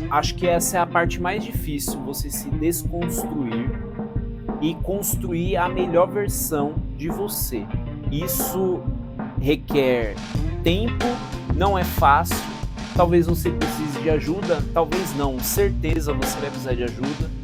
acho que essa é a parte mais difícil, você se desconstruir e construir a melhor versão de você. Isso requer tempo, não é fácil. Talvez você precise de ajuda, talvez não, certeza você vai precisar de ajuda.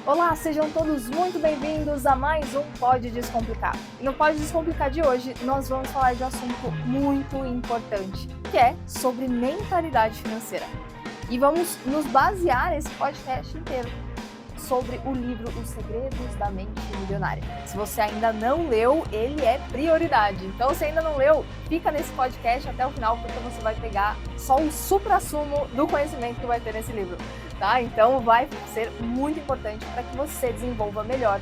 Olá, sejam todos muito bem-vindos a mais um Pode Descomplicar. E no Pode Descomplicar de hoje, nós vamos falar de um assunto muito importante, que é sobre mentalidade financeira. E vamos nos basear nesse podcast inteiro sobre o livro Os Segredos da Mente Milionária. Se você ainda não leu, ele é prioridade. Então, se ainda não leu, fica nesse podcast até o final, porque você vai pegar só o suprassumo do conhecimento que vai ter nesse livro. Tá? Então vai ser muito importante para que você desenvolva melhor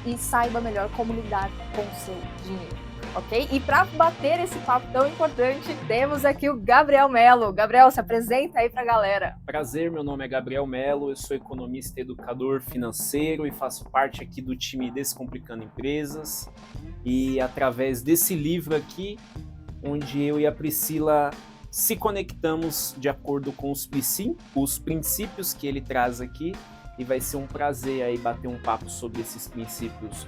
e saiba melhor como lidar com o seu dinheiro, ok? E para bater esse papo tão importante, temos aqui o Gabriel Mello. Gabriel, se apresenta aí para a galera. Prazer, meu nome é Gabriel Mello, eu sou economista e educador financeiro e faço parte aqui do time Descomplicando Empresas. E através desse livro aqui, onde eu e a Priscila se conectamos de acordo com os princípios que ele traz aqui, e vai ser um prazer aí bater um papo sobre esses princípios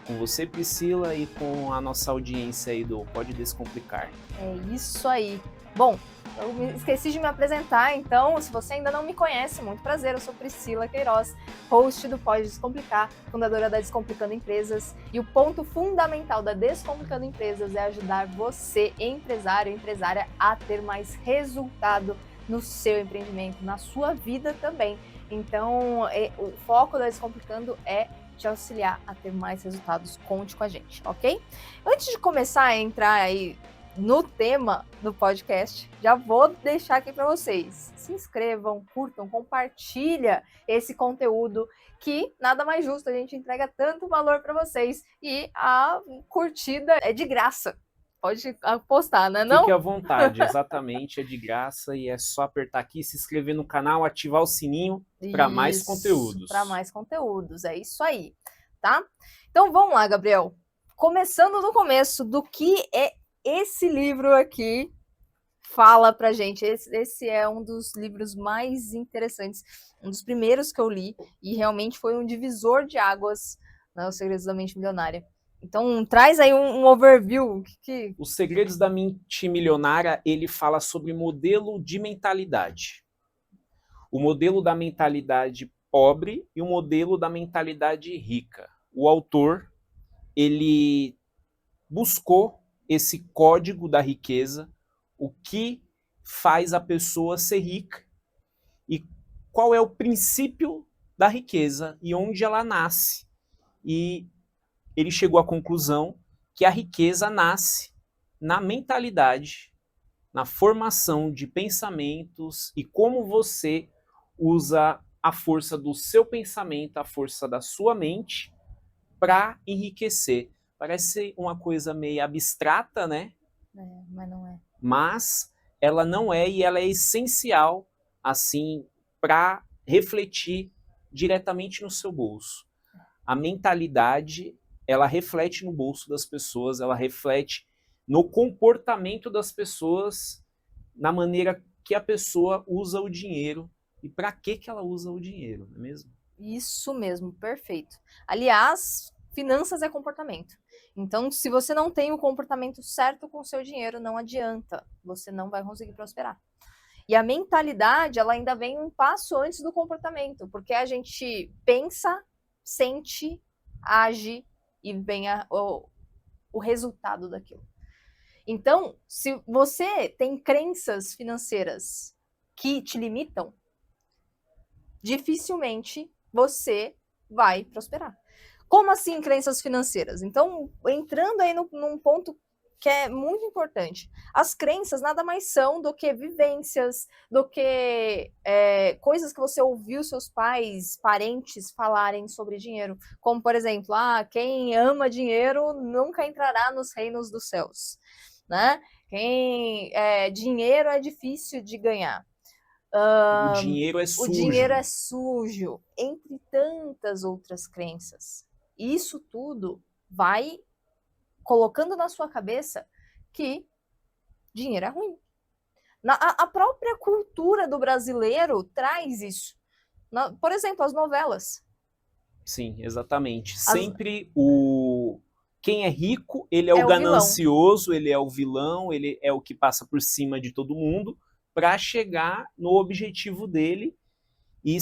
com você, Priscila, e com a nossa audiência aí do Pode Descomplicar. É isso aí. Bom, eu esqueci de me apresentar, então, se você ainda não me conhece, muito prazer, eu sou Priscila Queiroz, host do Pode Descomplicar, fundadora da Descomplicando Empresas, e o ponto fundamental da Descomplicando Empresas é ajudar você, empresário e empresária, a ter mais resultado no seu empreendimento, na sua vida também. Então, o foco da Descomplicando é te auxiliar a ter mais resultados. Conte com a gente, ok? Antes de começar a entrar aí no tema do podcast, já vou deixar aqui para vocês. Se inscrevam, curtam, compartilha esse conteúdo, que nada mais justo, a gente entrega tanto valor para vocês e a curtida é de graça. Pode apostar, né? Não? Fique à vontade, exatamente, é de graça e é só apertar aqui, se inscrever no canal, ativar o sininho para mais conteúdos. Para mais conteúdos, é isso aí, tá? Então vamos lá, Gabriel. Começando do começo, do que é esse livro aqui fala pra gente. Esse é um dos livros mais interessantes, um dos primeiros que eu li, e realmente foi um divisor de águas, né, Os Segredos da Mente Milionária. Então, traz aí um overview. Os Segredos da Mente Milionária, ele fala sobre modelo de mentalidade. O modelo da mentalidade pobre e o modelo da mentalidade rica. O autor, ele buscou esse código da riqueza, o que faz a pessoa ser rica e qual é o princípio da riqueza e onde ela nasce. E ele chegou à conclusão que a riqueza nasce na mentalidade, na formação de pensamentos e como você usa a força do seu pensamento, a força da sua mente para enriquecer. Parece uma coisa meio abstrata, né? Mas não é. Mas ela não é, e ela é essencial, assim, para refletir diretamente no seu bolso. A mentalidade, ela reflete no bolso das pessoas, ela reflete no comportamento das pessoas, na maneira que a pessoa usa o dinheiro e para que ela usa o dinheiro, não é mesmo? Isso mesmo, perfeito. Aliás, finanças é comportamento. Então, se você não tem o comportamento certo com o seu dinheiro, não adianta, você não vai conseguir prosperar. E a mentalidade, ela ainda vem um passo antes do comportamento, porque a gente pensa, sente, age e vem o resultado daquilo. Então, se você tem crenças financeiras que te limitam, dificilmente você vai prosperar. Como assim crenças financeiras? Então, entrando aí num ponto que é muito importante. As crenças nada mais são do que vivências, do que coisas que você ouviu seus pais, parentes falarem sobre dinheiro. Como, por exemplo, quem ama dinheiro nunca entrará nos reinos dos céus. Né? Dinheiro é difícil de ganhar. O dinheiro é sujo. O dinheiro é sujo, entre tantas outras crenças. Isso tudo vai colocando na sua cabeça que dinheiro é ruim. A própria cultura do brasileiro traz isso. Por exemplo, as novelas. Sim, exatamente. Sempre quem é rico, ele é o o ganancioso, ele é o vilão, ele é o que passa por cima de todo mundo para chegar no objetivo dele. E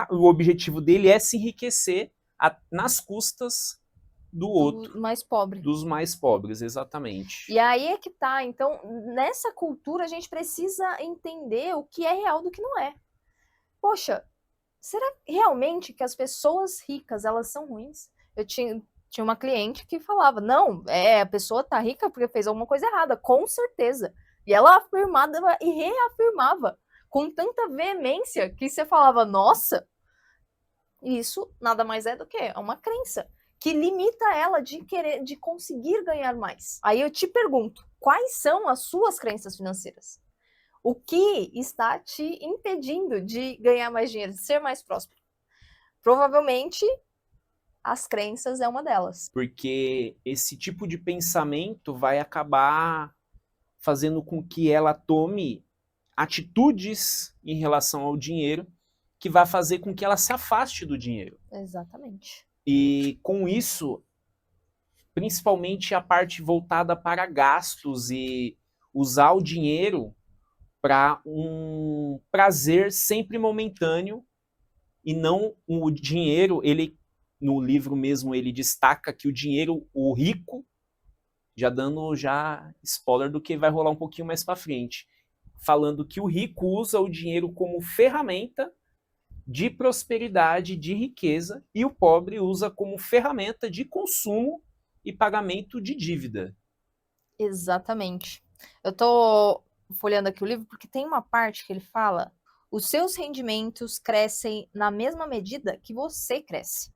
o objetivo dele é se enriquecer nas custas do outro. Mais pobre. Dos mais pobres, exatamente. E aí é que tá. Então, nessa cultura, a gente precisa entender o que é real do que não é. Poxa, será realmente que as pessoas ricas, elas são ruins? Eu tinha uma cliente que falava, não, a pessoa tá rica porque fez alguma coisa errada, com certeza. E ela afirmava e reafirmava com tanta veemência que você falava, nossa, isso nada mais é do que uma crença que limita ela de conseguir ganhar mais. Aí eu te pergunto, quais são as suas crenças financeiras? O que está te impedindo de ganhar mais dinheiro, de ser mais próspero? Provavelmente, as crenças é uma delas. Porque esse tipo de pensamento vai acabar fazendo com que ela tome atitudes em relação ao dinheiro que vai fazer com que ela se afaste do dinheiro. Exatamente. E com isso, principalmente a parte voltada para gastos e usar o dinheiro para um prazer sempre momentâneo e não o dinheiro, ele no livro mesmo ele destaca que o dinheiro, o rico, já dando spoiler do que vai rolar um pouquinho mais para frente, falando que o rico usa o dinheiro como ferramenta de prosperidade, de riqueza, e o pobre usa como ferramenta de consumo e pagamento de dívida. Exatamente. Eu tô folheando aqui o livro porque tem uma parte que ele fala: os seus rendimentos crescem na mesma medida que você cresce.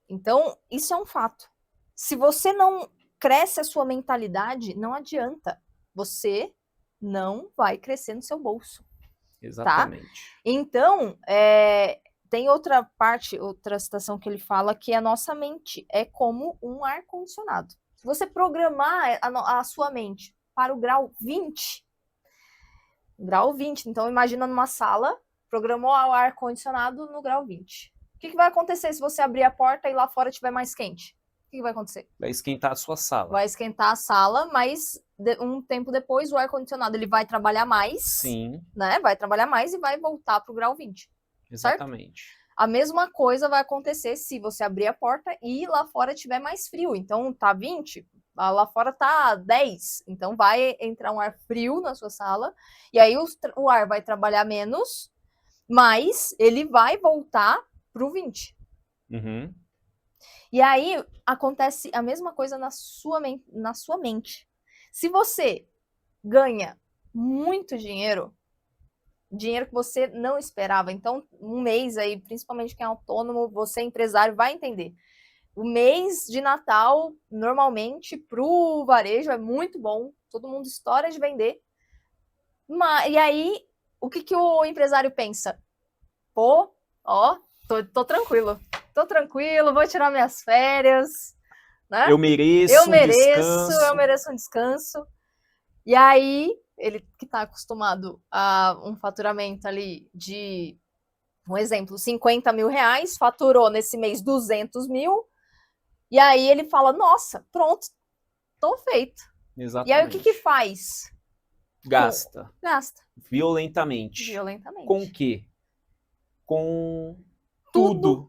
Então, isso é um fato. Se você não cresce a sua mentalidade, não adianta. Você não vai crescer no seu bolso. Exatamente. Tá? Então, tem outra parte, outra citação que ele fala que a nossa mente é como um ar-condicionado. Se você programar a sua mente para o grau 20, então imagina numa sala, programou o ar-condicionado no grau 20. O que vai acontecer se você abrir a porta e lá fora estiver mais quente? O que vai acontecer? Vai esquentar a sua sala. Vai esquentar a sala, mas um tempo depois o ar-condicionado ele vai trabalhar mais. Sim. Né? Vai trabalhar mais e vai voltar para o grau 20. Exatamente. Certo? A mesma coisa vai acontecer se você abrir a porta e lá fora estiver mais frio. Então tá 20, lá fora tá 10. Então vai entrar um ar frio na sua sala e aí o ar vai trabalhar menos, mas ele vai voltar pro 20. Uhum. E aí acontece a mesma coisa na sua mente. Se você ganha muito dinheiro que você não esperava, então um mês aí, principalmente quem é autônomo, você empresário vai entender. O mês de Natal, normalmente, pro varejo é muito bom, todo mundo estoura de vender. E aí, o que o empresário pensa? Pô, ó, tô tranquilo, vou tirar minhas férias, né? Eu mereço um descanso. E aí, ele que está acostumado a um faturamento ali de, um exemplo, 50 mil reais, faturou nesse mês 200 mil, e aí ele fala, nossa, pronto, tô feito. Exatamente. E aí o que faz? Gasta. Gasta. Violentamente. Com o quê? Com tudo.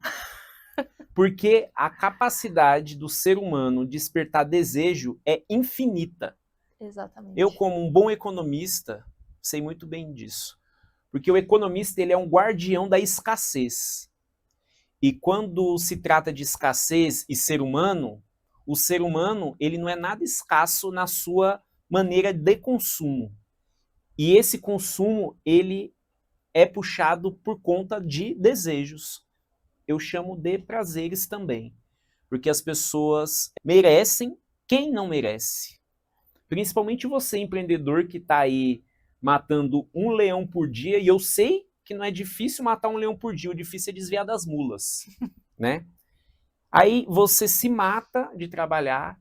Porque a capacidade do ser humano despertar desejo é infinita. Exatamente. Eu, como um bom economista, sei muito bem disso. Porque o economista ele é um guardião da escassez. E quando se trata de escassez e ser humano, o ser humano ele não é nada escasso na sua maneira de consumo. E esse consumo ele é puxado por conta de desejos. Eu chamo de prazeres também. Porque as pessoas merecem quem não merece. Principalmente você, empreendedor, que está aí matando um leão por dia, e eu sei que não é difícil matar um leão por dia, o difícil é desviar das mulas, né? Aí você se mata de trabalhar,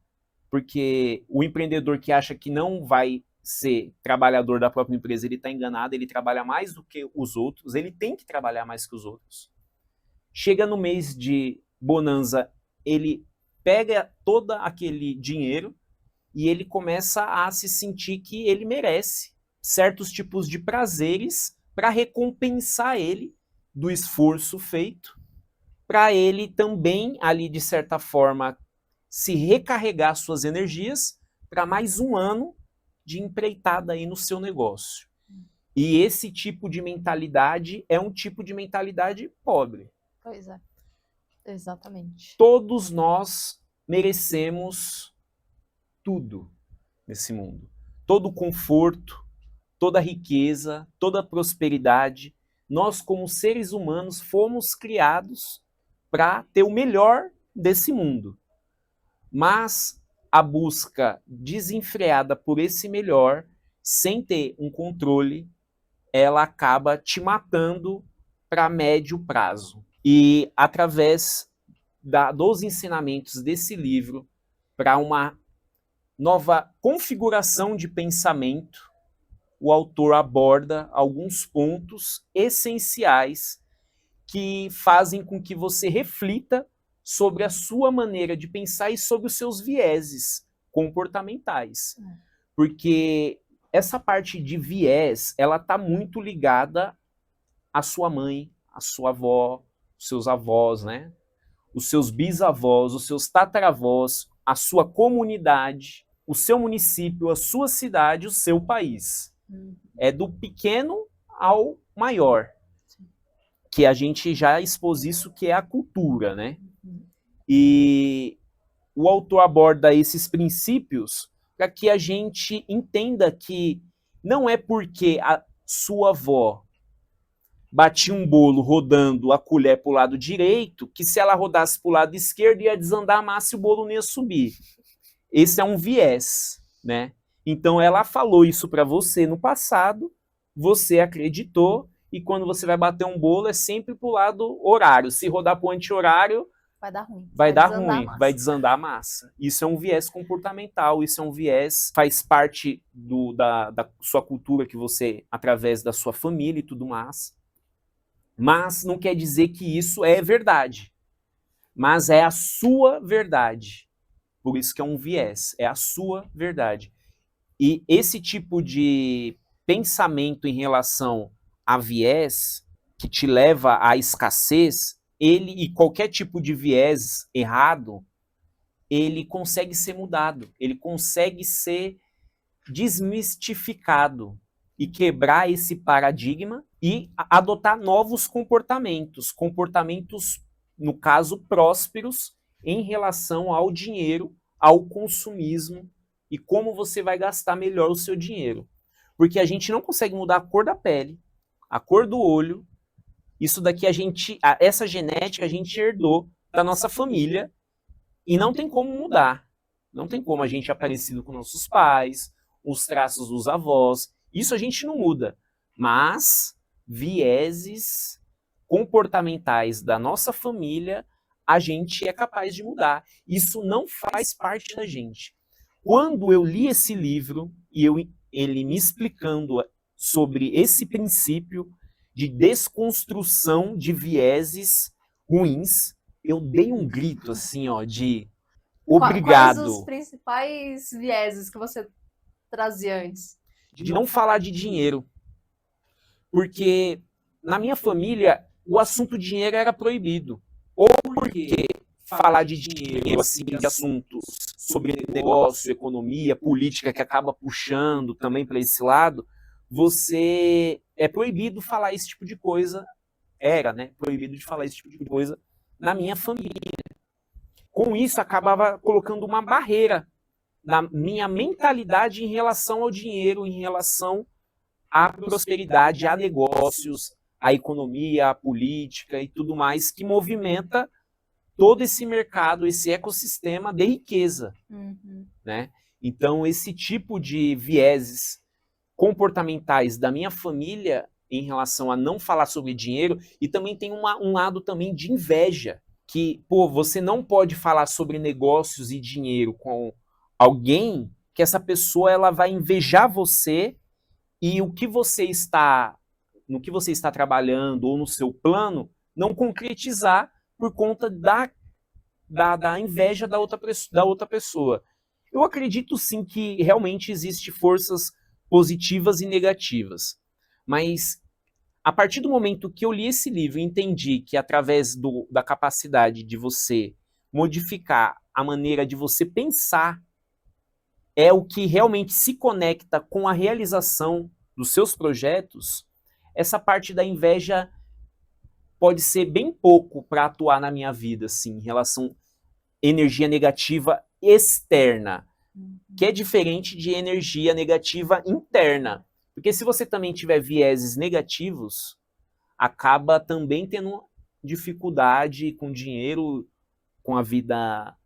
porque o empreendedor que acha que não vai ser trabalhador da própria empresa, ele está enganado, ele trabalha mais do que os outros, ele tem que trabalhar mais que os outros. Chega no mês de bonança, ele pega todo aquele dinheiro e ele começa a se sentir que ele merece certos tipos de prazeres para recompensar ele do esforço feito, para ele também, ali de certa forma, se recarregar suas energias para mais um ano de empreitada aí no seu negócio. E esse tipo de mentalidade é um tipo de mentalidade pobre. Pois é, exatamente. Todos nós merecemos tudo nesse mundo. Todo conforto, toda riqueza, toda prosperidade. Nós, como seres humanos, fomos criados para ter o melhor desse mundo. Mas a busca desenfreada por esse melhor, sem ter um controle, ela acaba te matando para médio prazo. E através dos ensinamentos desse livro, para uma nova configuração de pensamento, o autor aborda alguns pontos essenciais que fazem com que você reflita sobre a sua maneira de pensar e sobre os seus vieses comportamentais. Porque essa parte de viés, ela está muito ligada à sua mãe, à sua avó, os seus avós, né? Os seus bisavós, os seus tataravós, a sua comunidade, o seu município, a sua cidade, o seu país. É do pequeno ao maior, que a gente já expôs isso, que é a cultura, né? E o autor aborda esses princípios para que a gente entenda que não é porque a sua avó batia um bolo rodando a colher para o lado direito, que se ela rodasse para o lado esquerdo ia desandar a massa e o bolo não ia subir. Esse é um viés, né? Então ela falou isso para você no passado, você acreditou, e quando você vai bater um bolo é sempre para o lado horário. Se rodar para o anti-horário, vai dar ruim. Vai dar ruim, vai desandar a massa. Isso é um viés comportamental, isso é um viés, faz parte da sua cultura que você, através da sua família e tudo mais. Mas não quer dizer que isso é verdade. Mas é a sua verdade. Por isso que é um viés, é a sua verdade. E esse tipo de pensamento em relação a viés, que te leva à escassez, ele e qualquer tipo de viés errado, ele consegue ser mudado, ele consegue ser desmistificado e quebrar esse paradigma e adotar novos comportamentos, no caso, prósperos em relação ao dinheiro, ao consumismo e como você vai gastar melhor o seu dinheiro. Porque a gente não consegue mudar a cor da pele, a cor do olho. Isso daqui essa genética a gente herdou da nossa família e não tem como mudar. Não tem como a gente é parecido com nossos pais, os traços dos avós. Isso a gente não muda. Mas vieses comportamentais da nossa família a gente é capaz de mudar. Isso não faz parte da gente. Quando eu li esse livro e ele me explicando sobre esse princípio de desconstrução de vieses ruins, eu dei um grito assim, ó, de obrigado. Quais os principais vieses que você trazia antes? De não falar de dinheiro. Porque na minha família o assunto dinheiro era proibido. Ou porque falar de dinheiro, assim, de assuntos sobre negócio, economia, política, que acaba puxando também para esse lado, você é proibido falar esse tipo de coisa, né? Proibido de falar esse tipo de coisa na minha família. Com isso, acabava colocando uma barreira na minha mentalidade em relação ao dinheiro, em relação à prosperidade, a negócios, à economia, à política e tudo mais que movimenta todo esse mercado, esse ecossistema de riqueza, né? Então, esse tipo de vieses comportamentais da minha família em relação a não falar sobre dinheiro, e também tem um lado também de inveja, que, pô, você não pode falar sobre negócios e dinheiro com Alguém que essa pessoa ela vai invejar você e o que você está, no que você está trabalhando ou no seu plano, não concretizar por conta da inveja da outra pessoa. Eu acredito sim que realmente existe forças positivas e negativas, mas a partir do momento que eu li esse livro e entendi que através da capacidade de você modificar a maneira de você pensar é o que realmente se conecta com a realização dos seus projetos, essa parte da inveja pode ser bem pouco para atuar na minha vida, assim, em relação à energia negativa externa, que é diferente de energia negativa interna. Porque se você também tiver vieses negativos, acaba também tendo dificuldade com dinheiro, com a vida,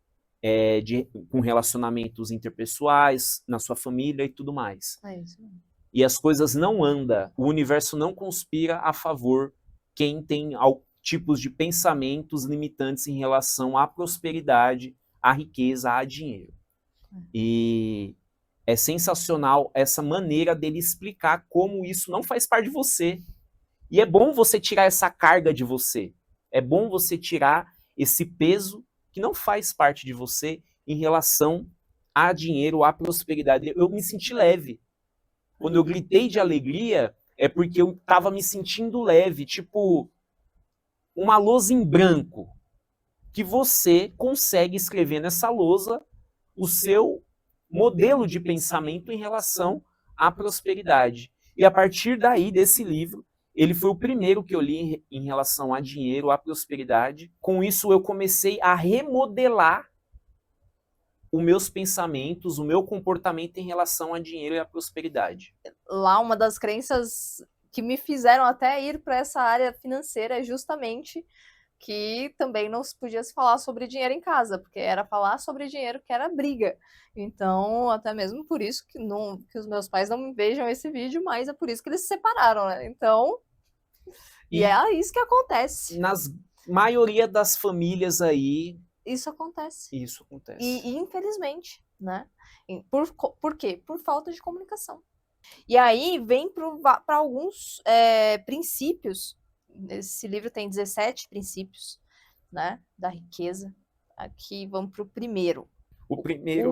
com relacionamentos interpessoais, na sua família e tudo mais. É isso mesmo. E as coisas não andam, o universo não conspira a favor quem tem tipos de pensamentos limitantes em relação à prosperidade, à riqueza, a dinheiro. E é sensacional essa maneira dele explicar como isso não faz parte de você. E é bom você tirar essa carga de você. É bom você tirar esse peso que não faz parte de você em relação a dinheiro, à prosperidade. Eu me senti leve. Quando eu gritei de alegria, é porque eu estava me sentindo leve, tipo uma lousa em branco, que você consegue escrever nessa lousa o seu modelo de pensamento em relação à prosperidade. E a partir daí, desse livro, ele foi o primeiro que eu li em relação a dinheiro, à prosperidade. Com isso, eu comecei a remodelar os meus pensamentos, o meu comportamento em relação a dinheiro e à prosperidade. Lá, uma das crenças que me fizeram até ir para essa área financeira é justamente que também não se podia se falar sobre dinheiro em casa, porque era falar sobre dinheiro que era briga. Então, até mesmo por isso que os meus pais não vejam esse vídeo, mas é por isso que eles se separaram, né? Então, e é isso que acontece. Nas maioria das famílias aí, Isso acontece. isso acontece. E infelizmente, né? Por quê? Por falta de comunicação. E aí vem para alguns princípios. Esse livro tem 17 princípios, né, da riqueza. Aqui vamos para o primeiro. O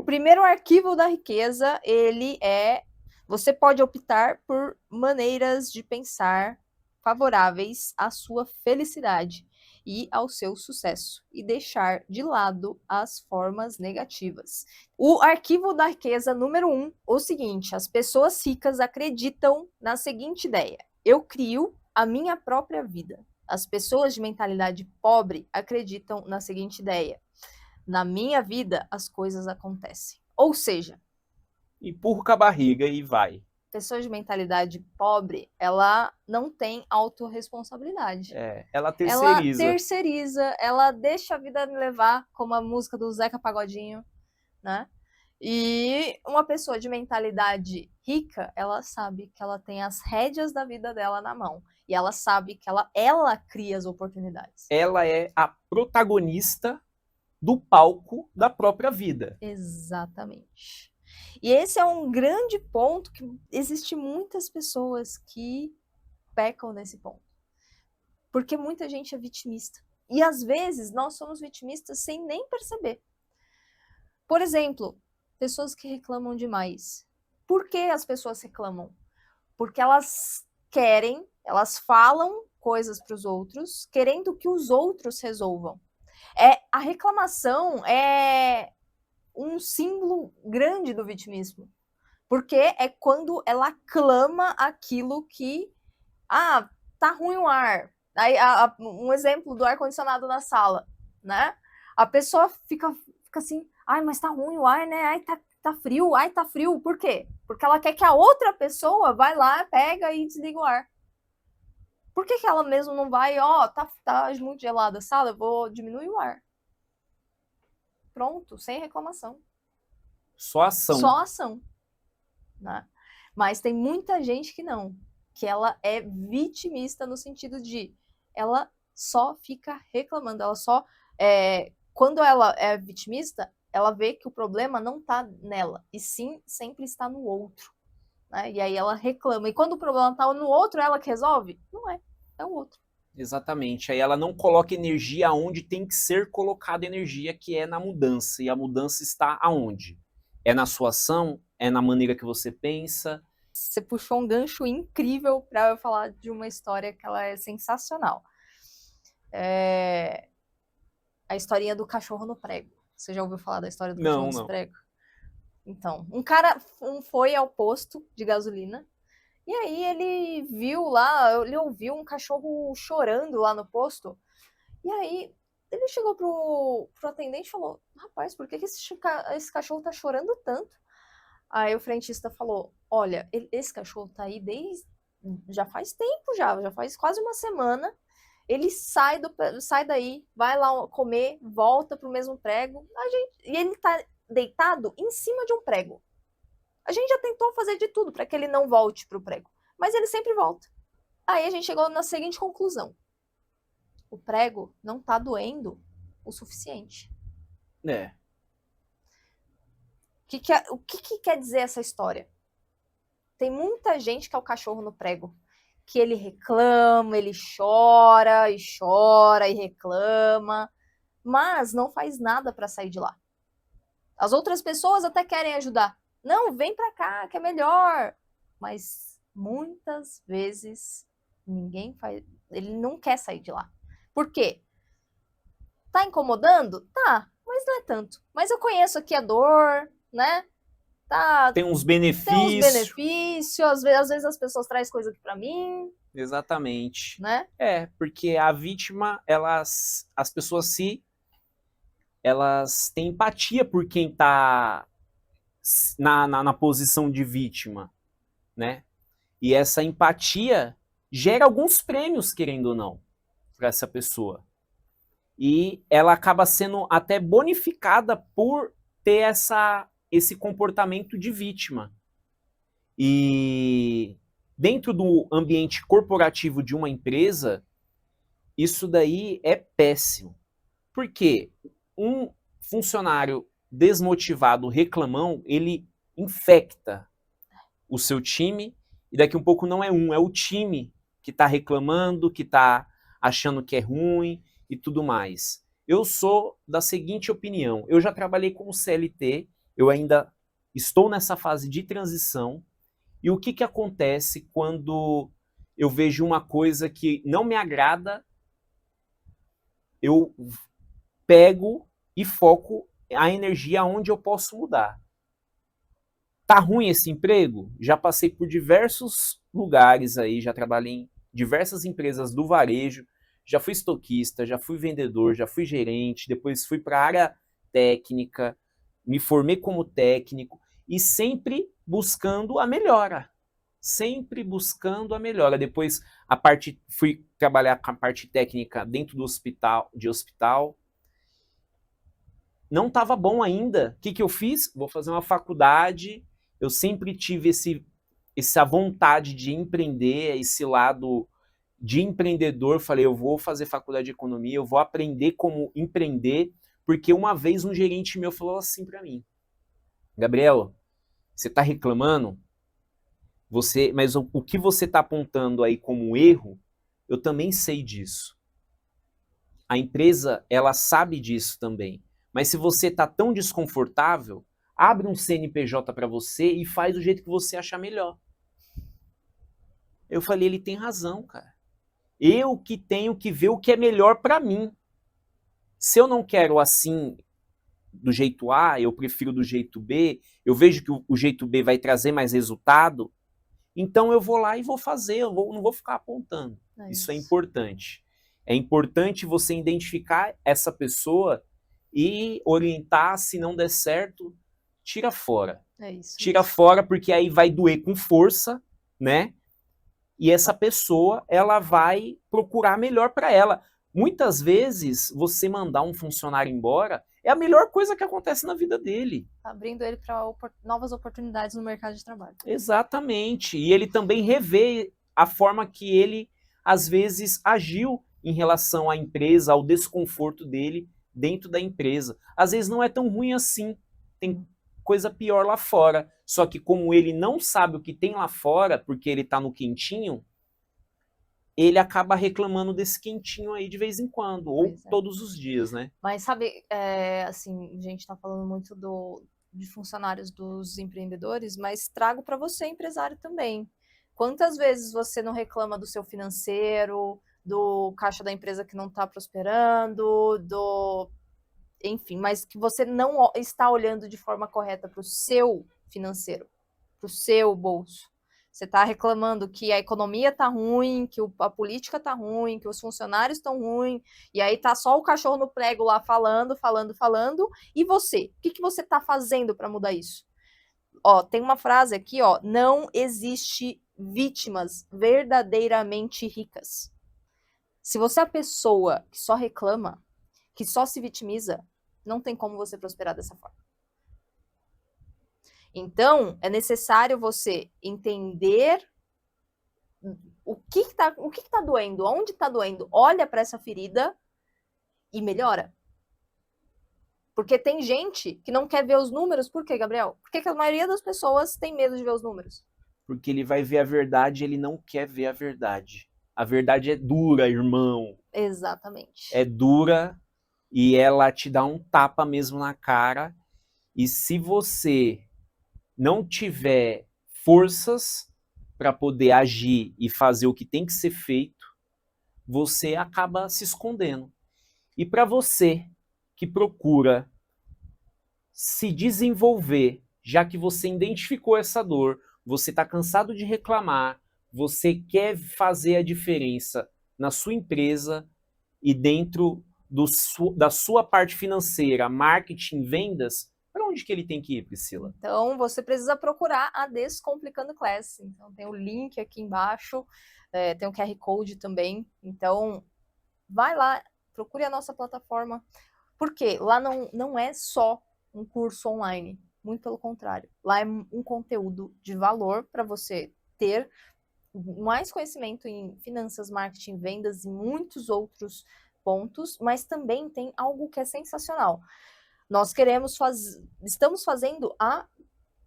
primeiro arquivo da riqueza, ele é... Você pode optar por maneiras de pensar favoráveis à sua felicidade e ao seu sucesso, e deixar de lado as formas negativas. O arquivo da riqueza número 1, o seguinte: as pessoas ricas acreditam na seguinte ideia: eu crio a minha própria vida. As pessoas de mentalidade pobre acreditam na seguinte ideia: na minha vida as coisas acontecem. Ou seja, empurra com a barriga e vai. Pessoa de mentalidade pobre, ela não tem autorresponsabilidade. Ela terceiriza. Ela terceiriza, ela deixa a vida me levar, como a música do Zeca Pagodinho, né? E uma pessoa de mentalidade rica, ela sabe que ela tem as rédeas da vida dela na mão. E ela sabe que ela cria as oportunidades. Ela é a protagonista do palco da própria vida. Exatamente. E esse é um grande ponto que existe muitas pessoas que pecam nesse ponto. Porque muita gente é vitimista. E às vezes nós somos vitimistas sem nem perceber. Por exemplo, pessoas que reclamam demais. Por que as pessoas reclamam? Porque elas querem, elas falam coisas para os outros, querendo que os outros resolvam. A reclamação é um símbolo grande do vitimismo, porque é quando ela clama aquilo que, tá ruim o ar. Aí, um exemplo do ar-condicionado na sala, né? A pessoa fica assim, mas tá ruim o ar, né? Tá frio. Por quê? Porque ela quer que a outra pessoa vai lá, pega e desliga o ar. Por que ela mesmo não vai, tá muito gelada a sala, eu vou diminuir o ar. Pronto, sem reclamação. Só ação. Só ação. Né? Mas tem muita gente que não. Que ela é vitimista no sentido de ela só fica reclamando. Ela só... quando ela é vitimista, ela vê que o problema não está nela, e sim sempre está no outro. Né? E aí ela reclama. E quando o problema está no outro, ela que resolve? Não é, é o outro. Exatamente. Aí ela não coloca energia onde tem que ser colocada energia, que é na mudança. E a mudança está aonde? É na sua ação? É na maneira que você pensa? Você puxou um gancho incrível para eu falar de uma história que ela é sensacional. A historinha do cachorro no prego. Você já ouviu falar da história do cachorro no prego? Então, um cara foi ao posto de gasolina e aí ele viu lá, ele ouviu um cachorro chorando lá no posto. E aí ele chegou pro atendente e falou: rapaz, por que esse cachorro tá chorando tanto? Aí o frentista falou: olha, esse cachorro tá aí já faz tempo, já faz quase uma semana. Ele sai daí, vai lá comer, volta pro mesmo prego. E ele tá deitado em cima de um prego. A gente já tentou fazer de tudo para que ele não volte pro prego, mas ele sempre volta. Aí a gente chegou na seguinte conclusão: o prego não tá doendo o suficiente. O que quer dizer essa história? Tem muita gente que é o cachorro no prego, que ele reclama, ele chora e reclama, mas não faz nada para sair de lá. As outras pessoas até querem ajudar. Não, vem para cá, que é melhor. Mas muitas vezes ele não quer sair de lá. Por quê? Tá incomodando? Tá, mas não é tanto. Mas eu conheço aqui a dor, né? Tem uns benefícios. Às vezes as pessoas trazem coisa aqui para mim. Exatamente. Né? Porque a vítima, as pessoas elas têm empatia por quem está na posição de vítima, né? E essa empatia gera alguns prêmios, querendo ou não, para essa pessoa. E ela acaba sendo até bonificada por ter esse comportamento de vítima. E dentro do ambiente corporativo de uma empresa, isso daí é péssimo. Porque um funcionário desmotivado, reclamão, ele infecta o seu time, e daqui um pouco não é é o time que está reclamando, que está achando que é ruim e tudo mais. Eu sou da seguinte opinião: eu já trabalhei como CLT, eu ainda estou nessa fase de transição, e o que acontece quando eu vejo uma coisa que não me agrada, eu pego e foco a energia onde eu posso mudar. Tá ruim esse emprego? Já passei por diversos lugares aí, já trabalhei em diversas empresas do varejo, já fui estoquista, já fui vendedor, já fui gerente, depois fui para a área técnica, me formei como técnico e sempre buscando a melhora. Sempre buscando a melhora. Depois fui trabalhar com a parte técnica dentro do hospital. Não estava bom ainda. O que eu fiz? Vou fazer uma faculdade. Eu sempre tive essa vontade de empreender, esse lado de empreendedor. Falei, eu vou fazer faculdade de economia, eu vou aprender como empreender, porque uma vez um gerente meu falou assim para mim: Gabriel, você está reclamando? Mas o que você está apontando aí como erro, eu também sei disso. A empresa, ela sabe disso também. Mas se você está tão desconfortável, abre um CNPJ para você e faz do jeito que você achar melhor. Eu falei, ele tem razão, cara. Eu que tenho que ver o que é melhor para mim. Se eu não quero assim, do jeito A, eu prefiro do jeito B, eu vejo que o jeito B vai trazer mais resultado, então eu vou lá e vou fazer, não vou ficar apontando. Isso é importante. É importante você identificar essa pessoa e orientar, se não der certo, tira fora. Tira fora, porque aí vai doer com força, né? E essa pessoa, ela vai procurar melhor para ela. Muitas vezes, você mandar um funcionário embora é a melhor coisa que acontece na vida dele. Abrindo ele para novas oportunidades no mercado de trabalho. Exatamente. E ele também revê a forma que ele, às vezes, agiu em relação à empresa, ao desconforto dele dentro da empresa. Às vezes não é tão ruim assim, tem coisa pior lá fora. Só que como ele não sabe o que tem lá fora, porque ele está no quentinho, ele acaba reclamando desse quentinho aí de vez em quando, ou todos os dias, né? Mas sabe, assim, a gente está falando muito de funcionários dos empreendedores, mas trago para você, empresário, também. Quantas vezes você não reclama do seu financeiro, do caixa da empresa que não está prosperando, enfim, mas que você não está olhando de forma correta para o seu financeiro, para o seu bolso. Você está reclamando que a economia está ruim, que a política está ruim, que os funcionários estão ruins, e aí tá só o cachorro no prego lá falando, e você? O que você está fazendo para mudar isso? Ó, tem uma frase aqui, ó, não existe vítimas verdadeiramente ricas. Se você é a pessoa que só reclama, que só se vitimiza, não tem como você prosperar dessa forma. Então, é necessário você entender o que tá doendo, onde está doendo, olha para essa ferida e melhora. Porque tem gente que não quer ver os números. Por quê, Gabriel? Por que a maioria das pessoas tem medo de ver os números? Porque ele vai ver a verdade e ele não quer ver a verdade. A verdade é dura, irmão. Exatamente. É dura e ela te dá um tapa mesmo na cara. E se você não tiver forças para poder agir e fazer o que tem que ser feito, você acaba se escondendo. E para você que procura se desenvolver, já que você identificou essa dor, você está cansado de reclamar, você quer fazer a diferença na sua empresa e dentro da sua parte financeira, marketing, vendas, para onde que ele tem que ir, Priscila? Então, você precisa procurar a Descomplicando Class. Então, tem o link aqui embaixo, tem o QR Code também. Então, vai lá, procure a nossa plataforma. Porque lá não é só um curso online, muito pelo contrário. Lá é um conteúdo de valor para você ter mais conhecimento em finanças, marketing, vendas e muitos outros pontos, mas também tem algo que é sensacional. Nós estamos fazendo a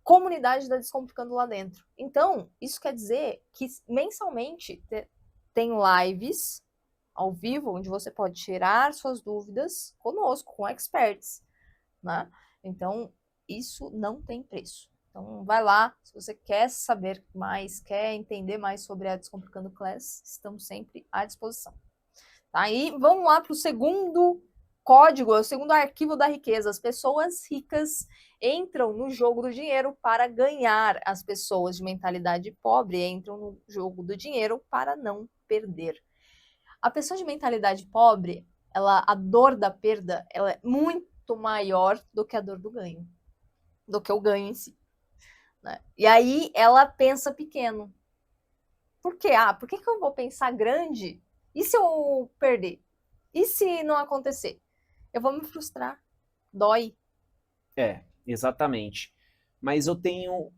comunidade da Descomplicando lá dentro. Então, isso quer dizer que mensalmente tem lives ao vivo, onde você pode tirar suas dúvidas conosco, com experts, né? Então, isso não tem preço. Então, vai lá, se você quer saber mais, quer entender mais sobre a Descomplicando Class, estamos sempre à disposição. Tá? E vamos lá para o segundo código, o segundo arquivo da riqueza. As pessoas ricas entram no jogo do dinheiro para ganhar. As pessoas de mentalidade pobre entram no jogo do dinheiro para não perder. A pessoa de mentalidade pobre, a dor da perda, ela é muito maior do que a dor do ganho, do que o ganho em si, né? E aí ela pensa pequeno. Por quê? Por que eu vou pensar grande? E se eu perder? E se não acontecer? Eu vou me frustrar. Dói. Exatamente. Mas eu tenho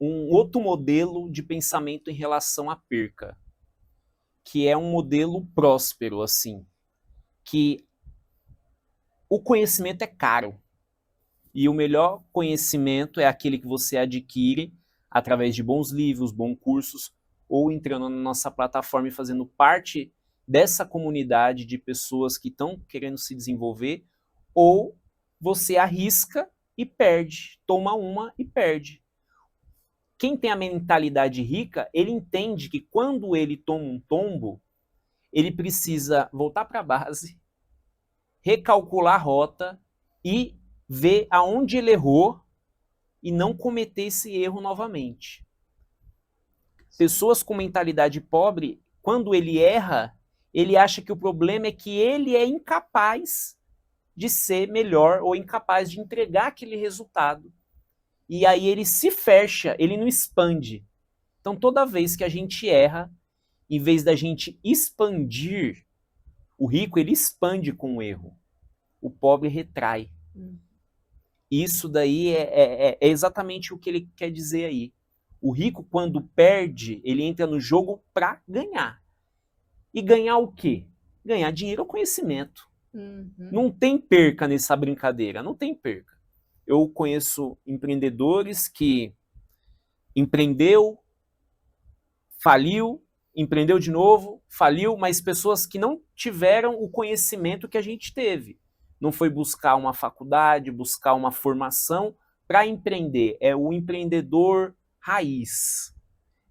um outro modelo de pensamento em relação à perca, que é um modelo próspero, assim, que o conhecimento é caro. E o melhor conhecimento é aquele que você adquire através de bons livros, bons cursos, ou entrando na nossa plataforma e fazendo parte dessa comunidade de pessoas que estão querendo se desenvolver, ou você arrisca e perde, toma uma e perde. Quem tem a mentalidade rica, ele entende que quando ele toma um tombo, ele precisa voltar para a base, recalcular a rota e ver aonde ele errou e não cometer esse erro novamente. Pessoas com mentalidade pobre, quando ele erra, ele acha que o problema é que ele é incapaz de ser melhor ou incapaz de entregar aquele resultado. E aí ele se fecha, ele não expande. Então toda vez que a gente erra, em vez da gente expandir, o rico ele expande com o erro. O pobre retrai. Isso daí é exatamente o que ele quer dizer aí. O rico, quando perde, ele entra no jogo para ganhar. E ganhar o quê? Ganhar dinheiro ou conhecimento. Não tem perca nessa brincadeira, não tem perca. Eu conheço empreendedores que empreendeu, faliu, empreendeu de novo, faliu, mas pessoas que não tiveram o conhecimento que a gente teve. Não foi buscar uma faculdade, buscar uma formação para empreender. É o empreendedor raiz.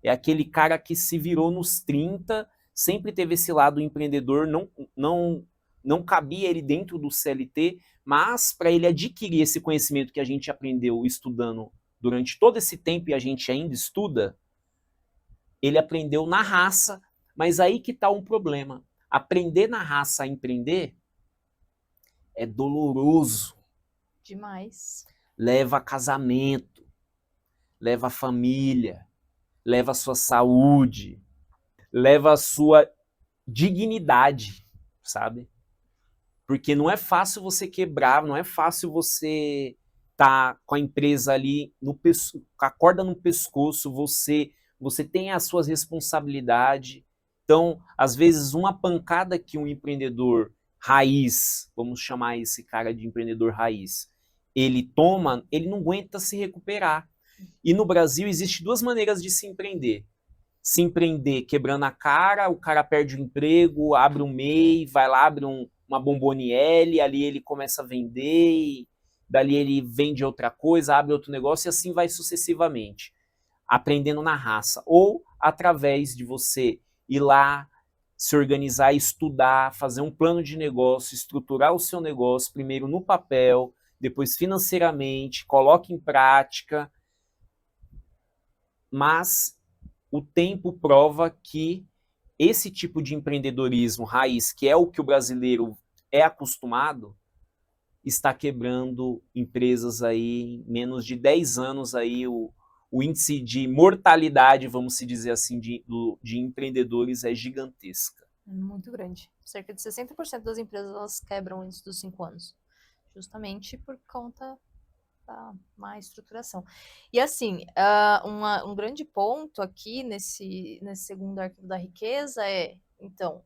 É aquele cara que se virou nos 30, sempre teve esse lado empreendedor, não cabia ele dentro do CLT, mas para ele adquirir esse conhecimento que a gente aprendeu estudando durante todo esse tempo e a gente ainda estuda, ele aprendeu na raça, mas aí que está um problema. Aprender na raça a empreender é doloroso. Demais. Leva a casamento, leva a família, leva a sua saúde, leva a sua dignidade, sabe? Porque não é fácil você quebrar, não é fácil você tá com a empresa ali com a corda no pescoço, você tem as suas responsabilidades. Então, às vezes, uma pancada que um empreendedor raiz, vamos chamar esse cara de empreendedor raiz, ele toma, ele não aguenta se recuperar. E no Brasil existe duas maneiras de se empreender. Se empreender quebrando a cara, o cara perde o emprego, abre um MEI, vai lá, abre uma Bomboniere, ali ele começa a vender, dali ele vende outra coisa, abre outro negócio e assim vai sucessivamente, aprendendo na raça. Ou através de você ir lá, se organizar, estudar, fazer um plano de negócio, estruturar o seu negócio, primeiro no papel, depois financeiramente, coloque em prática, mas o tempo prova que esse tipo de empreendedorismo raiz, que é o que o brasileiro é acostumado, está quebrando empresas aí, em menos de 10 anos aí, o índice de mortalidade, vamos se dizer assim, de empreendedores é gigantesca. Muito grande. Cerca de 60% das empresas elas quebram antes dos 5 anos. Justamente por conta da má estruturação. E assim, um grande ponto aqui nesse segundo arquivo da riqueza é, então,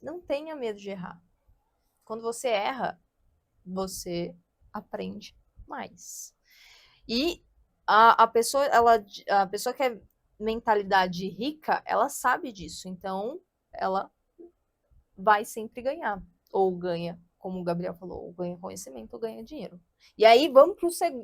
não tenha medo de errar. Quando você erra, você aprende mais. E a pessoa que é mentalidade rica, ela sabe disso. Então, ela vai sempre ganhar. Ou ganha, como o Gabriel falou, ou ganha conhecimento ou ganha dinheiro. E aí vamos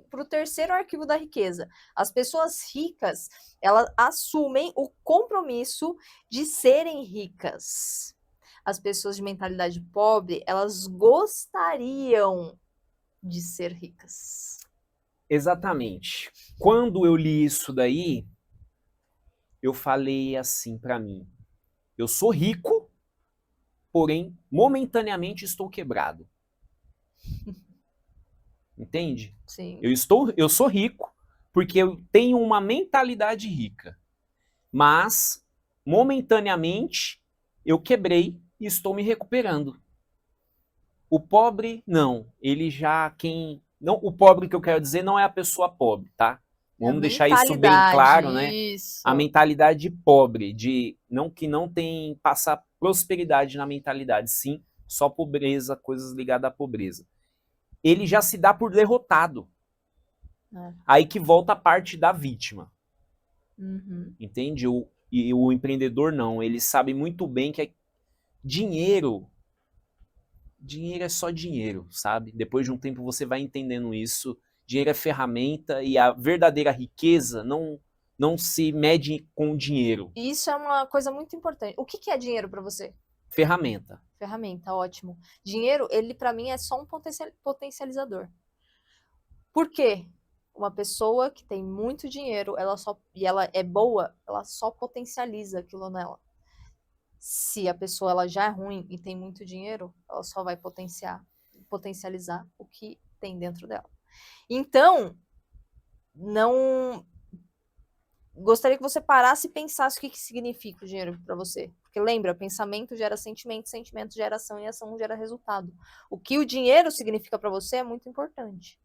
para o terceiro arquivo da riqueza. As pessoas ricas, elas assumem o compromisso de serem ricas. As pessoas de mentalidade pobre, elas gostariam de ser ricas. Exatamente. Quando eu li isso daí, eu falei assim para mim: eu sou rico, porém, momentaneamente estou quebrado. Entende? Sim. Eu sou rico porque eu tenho uma mentalidade rica, mas momentaneamente eu quebrei e estou me recuperando. O pobre não, ele já não, o pobre que eu quero dizer não é a pessoa pobre, tá? Vamos deixar isso bem claro, né? Isso. A mentalidade pobre, que não tem passar prosperidade na mentalidade, sim, só pobreza, coisas ligadas à pobreza. Ele já se dá por derrotado. Aí que volta a parte da vítima. Entende? E o empreendedor não, ele sabe muito bem que dinheiro é só dinheiro, sabe? Depois de um tempo você vai entendendo isso. Dinheiro é ferramenta e a verdadeira riqueza não se mede com dinheiro. Isso é uma coisa muito importante. O que é dinheiro para você? Ferramenta. Ferramenta, ótimo. Dinheiro, ele para mim é só um potencializador. Por quê? Uma pessoa que tem muito dinheiro, e ela é boa, ela só potencializa aquilo nela. Se a pessoa ela já é ruim e tem muito dinheiro, ela só vai potencializar o que tem dentro dela. Então, não gostaria que você parasse e pensasse o que significa o dinheiro para você. Porque lembra, pensamento gera sentimento, sentimento gera ação e ação gera resultado. O que o dinheiro significa para você é muito importante.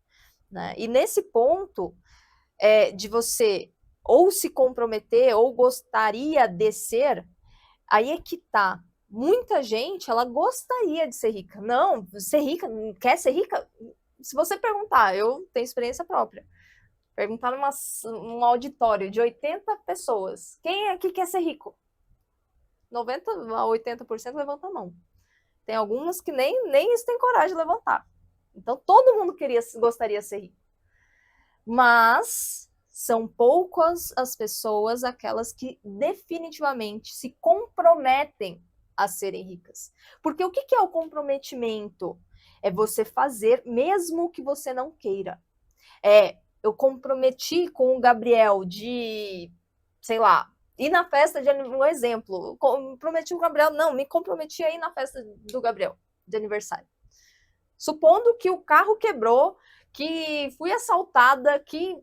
Né? E nesse ponto de você ou se comprometer ou gostaria de ser, aí é que tá. muita gente, ela gostaria de ser rica. Não, ser rica, quer ser rica? Se você perguntar, eu tenho experiência própria, perguntar num auditório de 80 pessoas, quem aqui quer ser rico? 90 a 80% levanta a mão. Tem algumas que nem isso tem coragem de levantar. Então, todo mundo gostaria de ser rico. Mas são poucas as pessoas, aquelas que definitivamente se comprometem a serem ricas. Porque o que é o comprometimento? É você fazer mesmo que você não queira. Eu comprometi com o Gabriel de, sei lá, ir na festa de um exemplo. Prometi com o Gabriel, não, me comprometi a ir na festa do Gabriel de aniversário. Supondo que o carro quebrou, que fui assaltada, que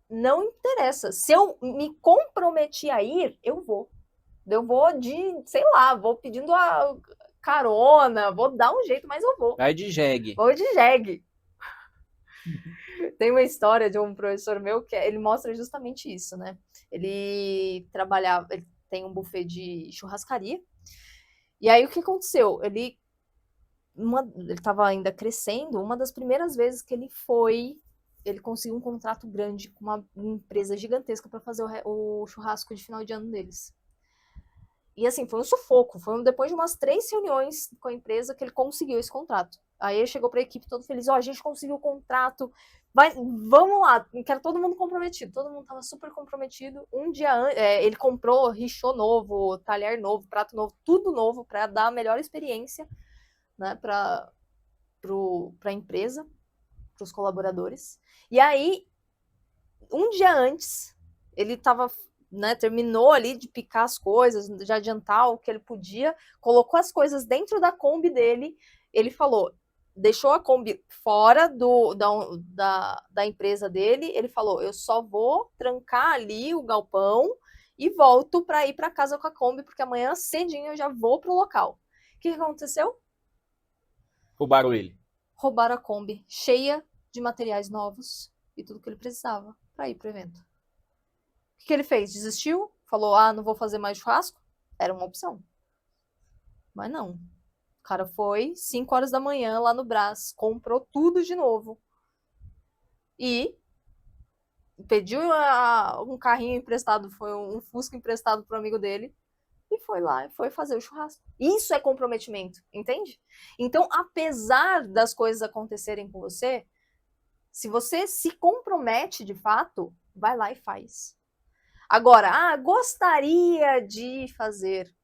não interessa. Se eu me comprometi a ir, eu vou. Eu vou sei lá, vou pedindo a carona, vou dar um jeito, mas eu vou. Vai de jegue. Vou de jegue. Tem uma história de um professor meu que ele mostra justamente isso, né? Ele tem um buffet de churrascaria. E aí o que aconteceu? Ele estava ainda crescendo. Uma das primeiras vezes que ele conseguiu um contrato grande com uma empresa gigantesca para fazer o churrasco de final de ano deles. E assim, foi um sufoco. Foi depois de umas 3 reuniões com a empresa que ele conseguiu esse contrato. Aí ele chegou para a equipe todo feliz: a gente conseguiu o contrato, vamos lá, quero todo mundo comprometido. Todo mundo estava super comprometido. Um dia antes, ele comprou richô novo, talher novo, prato novo, tudo novo para dar a melhor experiência, né, para a empresa, para os colaboradores. E aí, um dia antes, ele estava, né, terminou ali de picar as coisas, de adiantar o que ele podia, colocou as coisas dentro da Kombi dele. Ele falou, deixou a Kombi fora da empresa dele. Ele falou: eu só vou trancar ali o galpão e volto para ir para casa com a Kombi, porque amanhã cedinho eu já vou pro local. O que aconteceu? Roubaram ele. Roubaram a Kombi cheia de materiais novos e tudo que ele precisava para ir pro evento. O que ele fez? Desistiu? Falou: não vou fazer mais churrasco? Era uma opção. Mas não. O cara foi 5 horas da manhã lá no Brás, comprou tudo de novo e pediu um carrinho emprestado, foi um Fusca emprestado pro amigo dele, e foi lá e foi fazer o churrasco. Isso é comprometimento, entende? Então, apesar das coisas acontecerem com você, se você se compromete de fato, vai lá e faz. Agora, gostaria de fazer.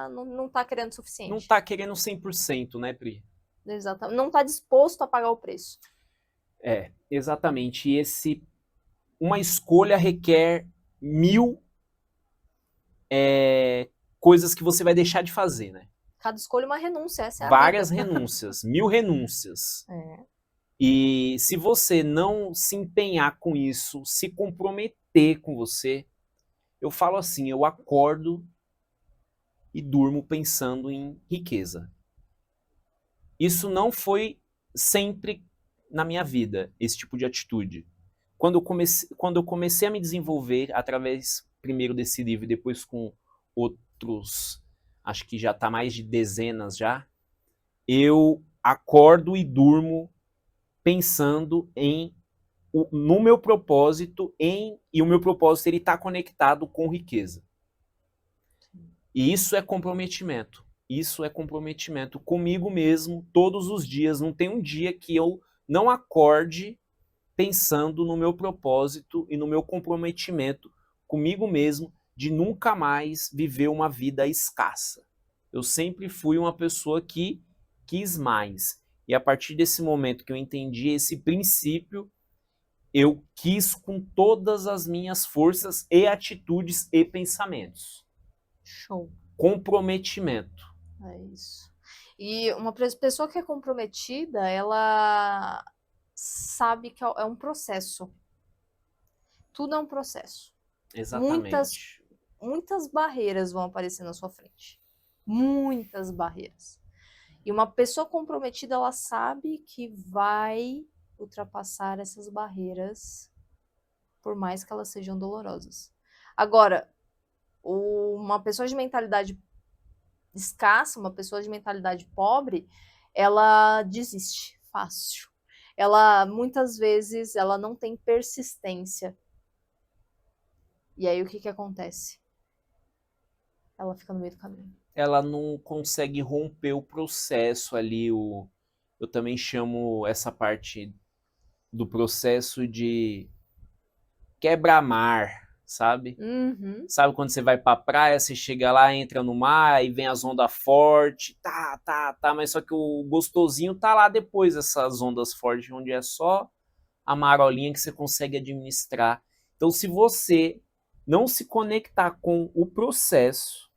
Não tá querendo o suficiente. Não tá querendo 100%, né, Pri? Exatamente. Não tá disposto a pagar o preço. Exatamente. Uma escolha requer 1000 coisas que você vai deixar de fazer, né? Cada escolha é uma renúncia, essa é a Várias vida. renúncias, 1000 renúncias. E se você não se empenhar com isso, se comprometer com você, eu falo assim, eu acordo e durmo pensando em riqueza. Isso não foi sempre na minha vida, esse tipo de atitude. Quando eu comecei a me desenvolver, através, primeiro desse livro e depois com outros, acho que já está mais de dezenas já, eu acordo e durmo pensando no meu propósito, e o meu propósito ele está conectado com riqueza. E isso é comprometimento. Isso é comprometimento comigo mesmo, todos os dias. Não tem um dia que eu não acorde pensando no meu propósito e no meu comprometimento comigo mesmo de nunca mais viver uma vida escassa. Eu sempre fui uma pessoa que quis mais. E a partir desse momento que eu entendi esse princípio, eu quis com todas as minhas forças e atitudes e pensamentos. Show. Comprometimento. É isso. E uma pessoa que é comprometida, ela sabe que é um processo. Tudo é um processo. Exatamente. Muitas barreiras vão aparecer na sua frente. Muitas barreiras. E uma pessoa comprometida, ela sabe que vai ultrapassar essas barreiras, por mais que elas sejam dolorosas. Agora, uma pessoa de mentalidade escassa, uma pessoa de mentalidade pobre, ela desiste fácil. Ela, muitas vezes, ela não tem persistência. E aí, o que acontece? Ela fica no meio do caminho. Ela não consegue romper o processo ali, eu também chamo essa parte do processo de quebra-mar, sabe? Uhum. Sabe quando você vai pra praia, você chega lá, entra no mar, aí vem as ondas fortes, tá, mas só que o gostosinho tá lá depois, essas ondas fortes, onde é só a marolinha que você consegue administrar. Então, se você não se conectar com o processo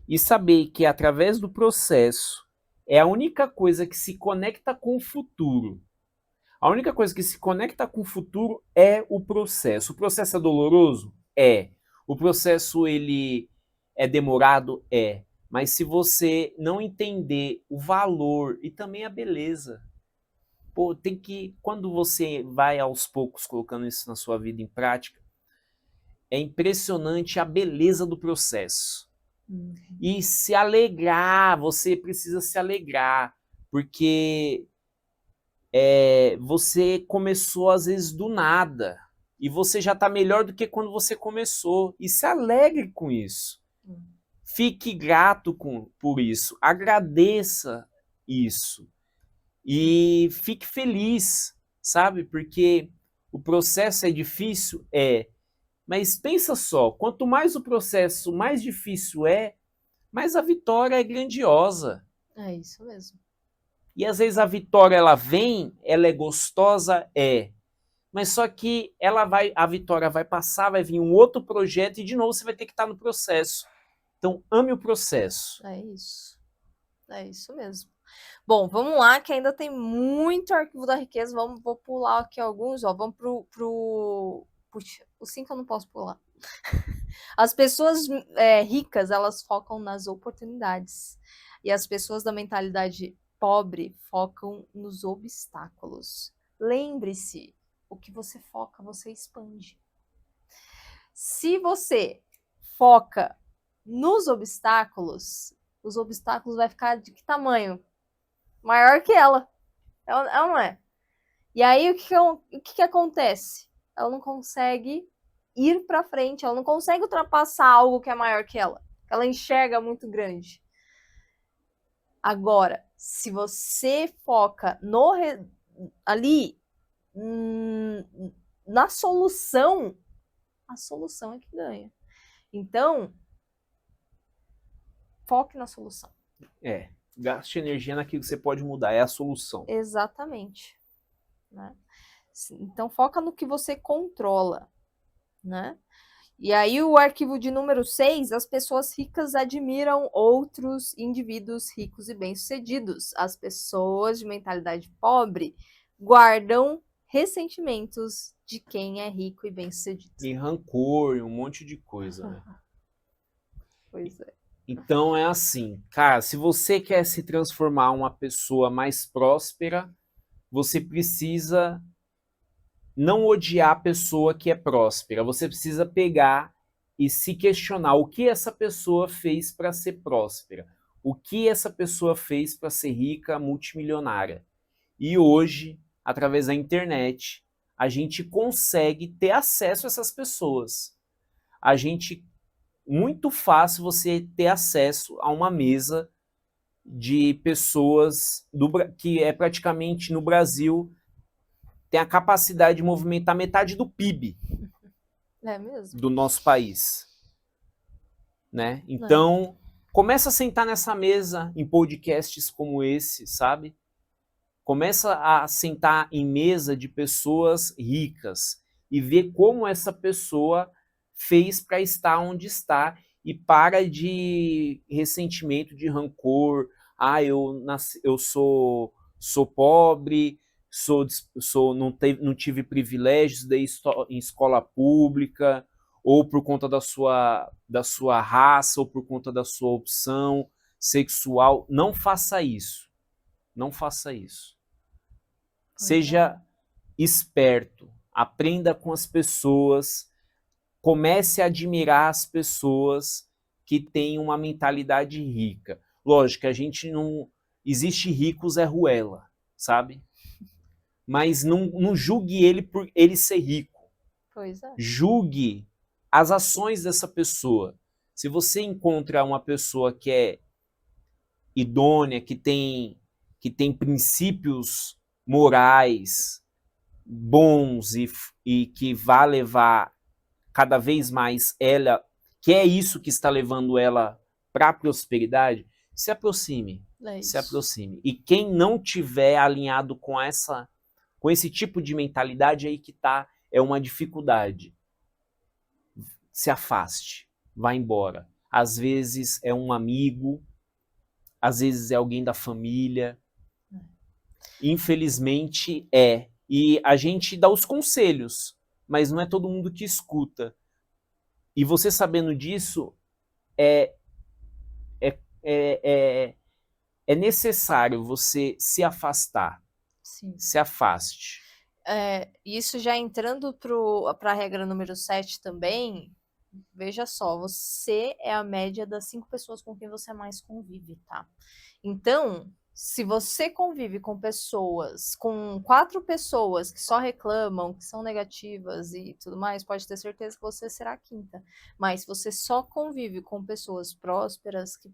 e saber que através do processo é a única coisa que se conecta com o futuro, a única coisa que se conecta com o futuro é o processo. O processo é doloroso? É. O processo ele é demorado? É. Mas se você não entender o valor e também a beleza, pô, tem que, quando você vai aos poucos colocando isso na sua vida em prática, é impressionante a beleza do processo. E se alegrar, você precisa se alegrar, porque você começou às vezes do nada e você já está melhor do que quando você começou. E se alegre com isso. Fique grato por isso. Agradeça isso. E fique feliz, sabe? Porque o processo é difícil? É. Mas pensa só, quanto mais o processo mais difícil mais a vitória é grandiosa. É isso mesmo. E às vezes a vitória ela vem, ela é gostosa, mas só que a vitória vai passar, vai vir um outro projeto e de novo você vai ter que estar no processo. Então ame o processo. É isso mesmo. Bom, vamos lá, que ainda tem muito arquivo da riqueza. Vou pular aqui alguns, ó. Vamos pro... Puxa, o 5 eu não posso pular. As pessoas ricas, elas focam nas oportunidades. E as pessoas da mentalidade pobre focam nos obstáculos. Lembre-se, o que você foca, você expande. Se você foca nos obstáculos, os obstáculos vai ficar de que tamanho? Maior que ela. Ela não é. E aí, o que acontece? Ela não consegue ir para frente, ela não consegue ultrapassar algo que é maior que ela. Ela enxerga muito grande. Agora, se você foca ali na solução, a solução é que ganha. Então, foque na solução. Gaste energia naquilo que você pode mudar, é a solução. Exatamente. Né? Então, foca no que você controla. Né? E aí, o arquivo de número 6, as pessoas ricas admiram outros indivíduos ricos e bem-sucedidos. As pessoas de mentalidade pobre guardam ressentimentos de quem é rico e bem-sucedido. E rancor, e um monte de coisa. Né? Pois é. Então é assim, cara, se você quer se transformar uma pessoa mais próspera, você precisa não odiar a pessoa que é próspera. Você precisa pegar e se questionar o que essa pessoa fez para ser próspera. O que essa pessoa fez para ser rica, multimilionária. E hoje, através da internet, a gente consegue ter acesso a essas pessoas. Muito fácil você ter acesso a uma mesa de pessoas que é praticamente no Brasil tem a capacidade de movimentar metade do PIB do nosso país. Né? Então, começa a sentar nessa mesa em podcasts como esse, sabe? Começa a sentar em mesa de pessoas ricas e ver como essa pessoa fez para estar onde está e para de ressentimento, de rancor. Eu sou pobre, não tive privilégios, dei em escola pública, ou por conta da sua raça, ou por conta da sua opção sexual. Não faça isso. Não faça isso. Seja esperto, aprenda com as pessoas, comece a admirar as pessoas que tem uma mentalidade rica. Lógico que a gente não... Existe rico Zé Ruela, sabe? Mas não julgue ele por ele ser rico. Pois é. Julgue as ações dessa pessoa. Se você encontra uma pessoa que é idônea, que tem princípios morais bons e que vai levar cada vez mais ela, que é isso que está levando ela para a prosperidade, se aproxime. Se aproxime. E quem não tiver alinhado com esse tipo de mentalidade, aí que tá, é uma dificuldade. Se afaste, vá embora. Às vezes é um amigo, às vezes é alguém da família. Infelizmente é. E a gente dá os conselhos, mas não é todo mundo que escuta. E você sabendo disso, é necessário você se afastar. Sim. Se afaste. Isso já entrando para a regra número 7 também, veja só, você é a média das 5 pessoas com quem você mais convive, tá? Então, se você convive com 4 pessoas que só reclamam, que são negativas e tudo mais, pode ter certeza que você será a quinta. Mas se você só convive com pessoas prósperas, que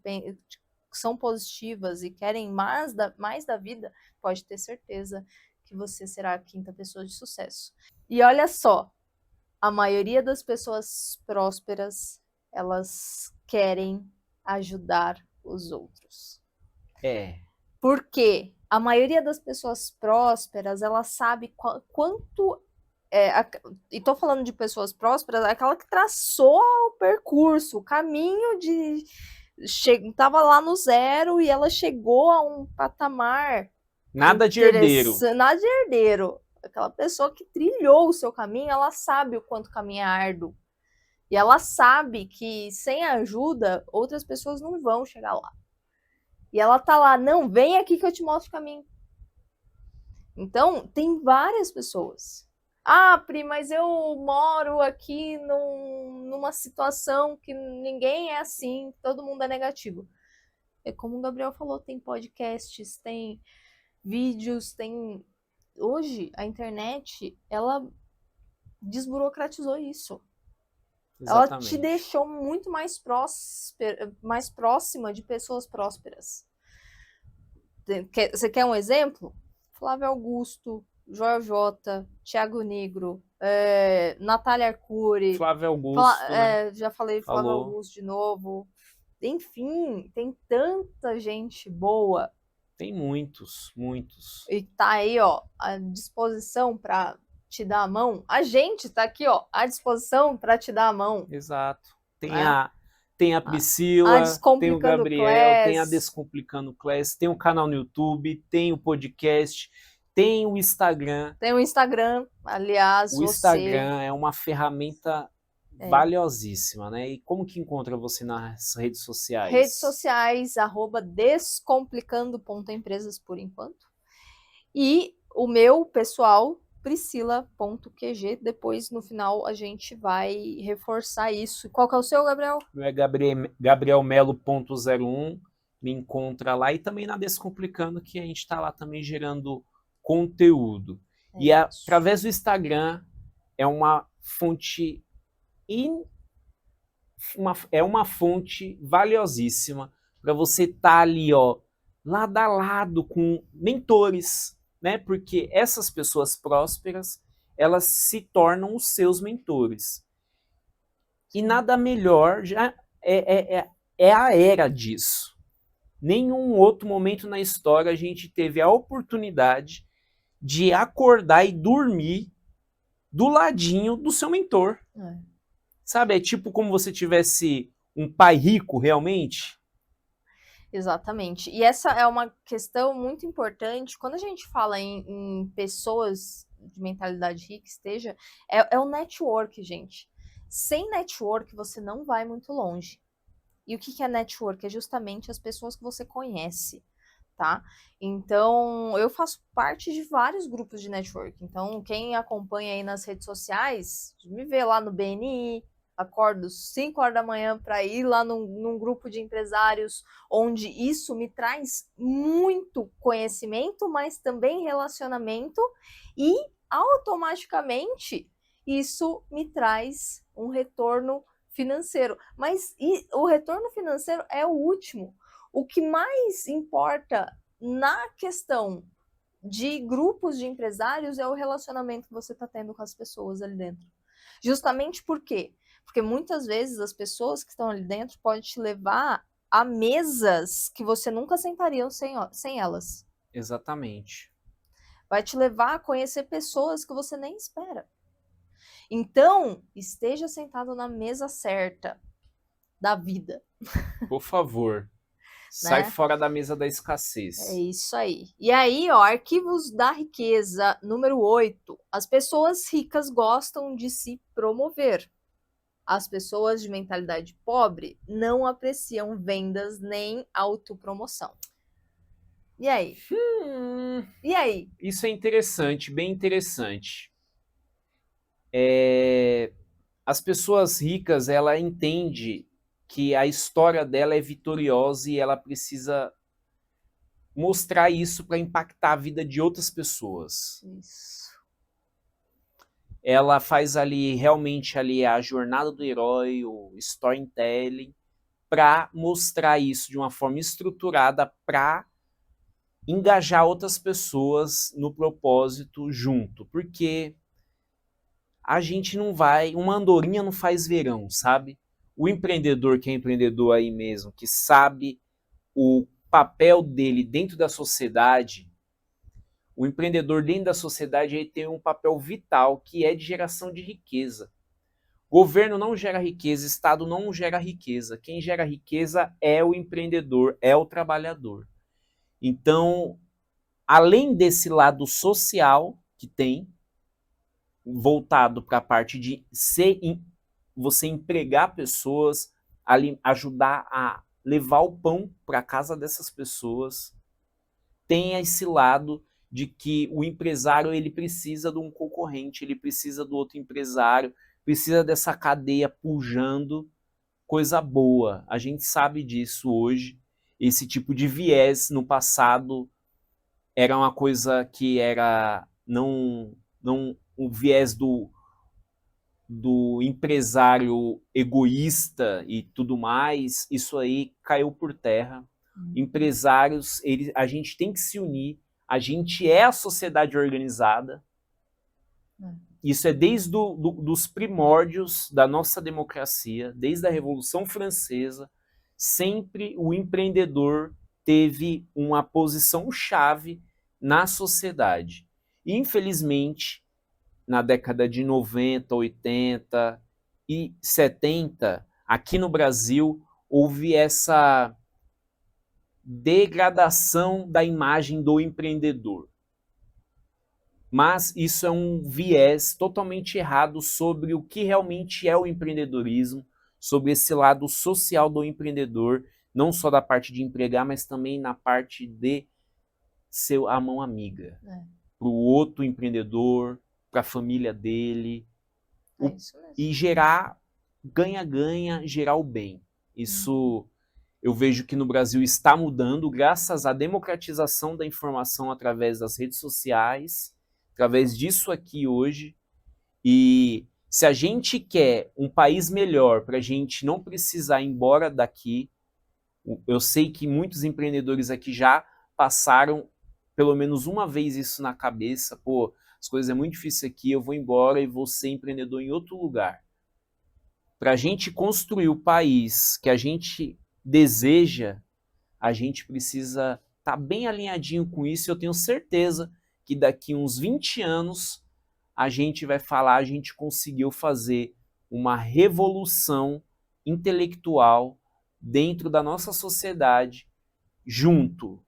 são positivas e querem mais da vida, pode ter certeza que você será a quinta pessoa de sucesso. E olha só, a maioria das pessoas prósperas, elas querem ajudar os outros. Porque a maioria das pessoas prósperas, ela sabe quanto... e tô falando de pessoas prósperas, aquela que traçou o percurso, o caminho de... Tava lá no zero e ela chegou a um patamar... Nada de herdeiro. Nada de herdeiro. Aquela pessoa que trilhou o seu caminho, ela sabe o quanto o caminho é árduo. E ela sabe que sem ajuda, outras pessoas não vão chegar lá. E ela tá lá, não, vem aqui que eu te mostro o caminho. Então, tem várias pessoas. Ah, Pri, mas eu moro aqui numa situação que ninguém é assim, todo mundo é negativo. É como o Gabriel falou, tem podcasts, tem vídeos, tem... Hoje, a internet, ela desburocratizou isso. Exatamente. Ela te deixou muito mais próxima de pessoas prósperas. Você quer um exemplo? Flávio Augusto, Joel J, Thiago Negro, Natália Arcuri. Flávio Augusto, né? Já falei Flávio Augusto de novo. Enfim, tem tanta gente boa. Tem muitos, muitos. E tá aí, ó, à disposição para te dar a mão. A gente tá aqui, ó, à disposição para te dar a mão. Exato. Tem a Priscila, tem o Gabriel, tem a Descomplicando Class, tem o canal no YouTube, tem o podcast, tem o Instagram. Tem o Instagram, aliás, o Instagram é uma ferramenta valiosíssima, né? E como que encontra você nas redes sociais? Redes sociais, @descomplicando.empresas por enquanto. E o meu pessoal, priscila.qg. Depois, no final, a gente vai reforçar isso. Qual que é o seu, Gabriel? O meu é gabrielmelo.01. Me encontra lá e também na Descomplicando, que a gente está lá também gerando conteúdo. E através do Instagram é uma fonte uma fonte valiosíssima para você estar ali, ó, lado a lado com mentores, né? Porque essas pessoas prósperas, elas se tornam os seus mentores. E nada melhor, já é a era disso. Nenhum outro momento na história a gente teve a oportunidade de acordar e dormir do ladinho do seu mentor. Sabe, é tipo como você tivesse um pai rico realmente. Exatamente. E essa é uma questão muito importante. Quando a gente fala em pessoas de mentalidade rica, é o network, gente. Sem network, você não vai muito longe. E o que é network? É justamente as pessoas que você conhece, tá? Então, eu faço parte de vários grupos de network. Então, quem acompanha aí nas redes sociais, me vê lá no BNI, Acordo 5 horas da manhã para ir lá num grupo de empresários, onde isso me traz muito conhecimento, mas também relacionamento, e automaticamente isso me traz um retorno financeiro. Mas o retorno financeiro é o último. O que mais importa na questão de grupos de empresários é o relacionamento que você está tendo com as pessoas ali dentro. Justamente por quê? Porque muitas vezes as pessoas que estão ali dentro podem te levar a mesas que você nunca sentaria sem elas. Exatamente. Vai te levar a conhecer pessoas que você nem espera. Então, esteja sentado na mesa certa da vida. Por favor, sai Né? fora da mesa da escassez. É isso aí. E aí, ó, arquivos da riqueza, número 8. As pessoas ricas gostam de se promover. As pessoas de mentalidade pobre não apreciam vendas nem autopromoção. E aí? E aí? Isso é interessante, bem interessante. As pessoas ricas, ela entende que a história dela é vitoriosa e ela precisa mostrar isso para impactar a vida de outras pessoas. Isso. Ela faz ali realmente ali a jornada do herói, o storytelling, para mostrar isso de uma forma estruturada para engajar outras pessoas no propósito junto, porque a gente não vai, uma andorinha não faz verão, sabe? O empreendedor que é empreendedor aí mesmo, que sabe o papel dele dentro da sociedade, o empreendedor dentro da sociedade ele tem um papel vital que é de geração de riqueza. Governo não gera riqueza, Estado não gera riqueza. Quem gera riqueza é o empreendedor, é o trabalhador. Então, além desse lado social que tem, voltado para a parte de você empregar pessoas, ajudar a levar o pão para a casa dessas pessoas, tem esse lado de que o empresário ele precisa de um concorrente, ele precisa do outro empresário, precisa dessa cadeia pujando coisa boa. A gente sabe disso hoje. Esse tipo de viés no passado era uma coisa que era não o viés do empresário egoísta e tudo mais, isso aí caiu por terra. Empresários, a gente tem que se unir, a gente é a sociedade organizada. Isso é desde dos primórdios da nossa democracia, desde a Revolução Francesa, sempre o empreendedor teve uma posição chave na sociedade. E, infelizmente, na década de 90, 80 e 70, aqui no Brasil, houve essa degradação da imagem do empreendedor. Mas isso é um viés totalmente errado sobre o que realmente é o empreendedorismo, sobre esse lado social do empreendedor, não só da parte de empregar, mas também na parte de ser a mão amiga. Para o outro empreendedor, para a família dele, e gerar ganha-ganha, gerar o bem. Isso eu vejo que no Brasil está mudando graças à democratização da informação através das redes sociais, através disso aqui hoje. E se a gente quer um país melhor para a gente não precisar ir embora daqui, eu sei que muitos empreendedores aqui já passaram pelo menos uma vez isso na cabeça, pô, as coisas é muito difícil aqui, eu vou embora e vou ser empreendedor em outro lugar. Para a gente construir o país que a gente deseja, a gente precisa estar bem alinhadinho com isso. Eu tenho certeza que daqui uns 20 anos a gente vai falar, a gente conseguiu fazer uma revolução intelectual dentro da nossa sociedade, junto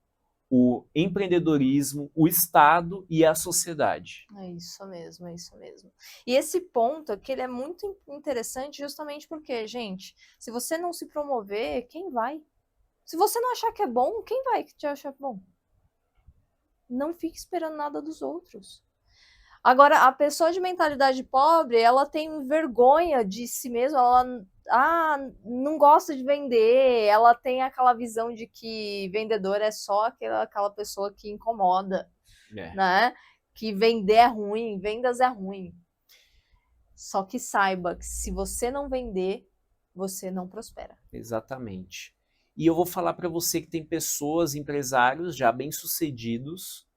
o empreendedorismo, o Estado e a sociedade. É isso mesmo, é isso mesmo. E esse ponto aqui, ele é muito interessante justamente porque, gente, se você não se promover, quem vai? Se você não achar que é bom, quem vai que te achar bom? Não fique esperando nada dos outros. Agora, a pessoa de mentalidade pobre, ela tem vergonha de si mesma, ela não gosta de vender, ela tem aquela visão de que vendedor é só aquela pessoa que incomoda, né? Que vender é ruim, vendas é ruim. Só que saiba que se você não vender, você não prospera. Exatamente. E eu vou falar para você que tem pessoas, empresários já bem-sucedidos,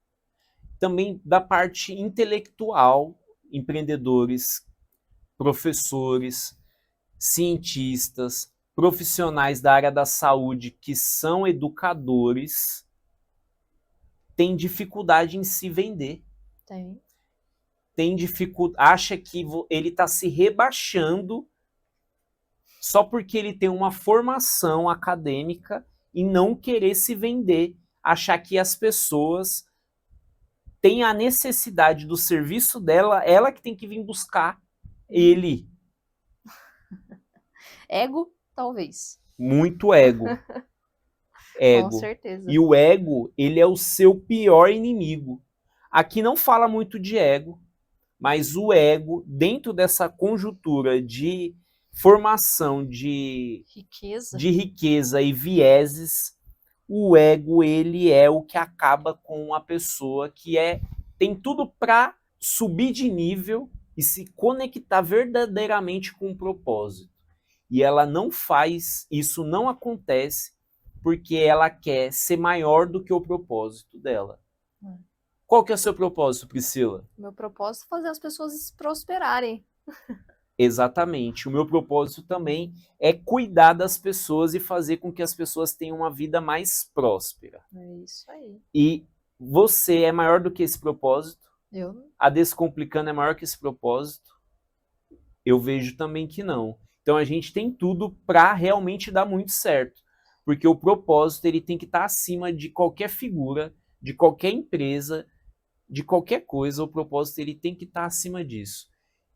também da parte intelectual, empreendedores, professores, cientistas, profissionais da área da saúde que são educadores, têm dificuldade em se vender. Tem dificuldade, acha que ele está se rebaixando só porque ele tem uma formação acadêmica e não querer se vender, achar que as pessoas têm a necessidade do serviço dela, ela que tem que vir buscar ele. Ego, talvez. Muito ego. Ego. Com certeza. E o ego, ele é o seu pior inimigo. Aqui não fala muito de ego, mas o ego, dentro dessa conjuntura de formação de riqueza e vieses, o ego, ele é o que acaba com a pessoa que tem tudo para subir de nível e se conectar verdadeiramente com o propósito. E ela não faz, isso não acontece porque ela quer ser maior do que o propósito dela. Qual que é o seu propósito, Priscila? Meu propósito é fazer as pessoas prosperarem. Exatamente. O meu propósito também é cuidar das pessoas e fazer com que as pessoas tenham uma vida mais próspera. É isso aí. E você é maior do que esse propósito? Eu? A Descomplicando é maior que esse propósito? Eu vejo também que não. Então a gente tem tudo para realmente dar muito certo. Porque o propósito ele tem que estar acima de qualquer figura, de qualquer empresa, de qualquer coisa. O propósito ele tem que estar acima disso.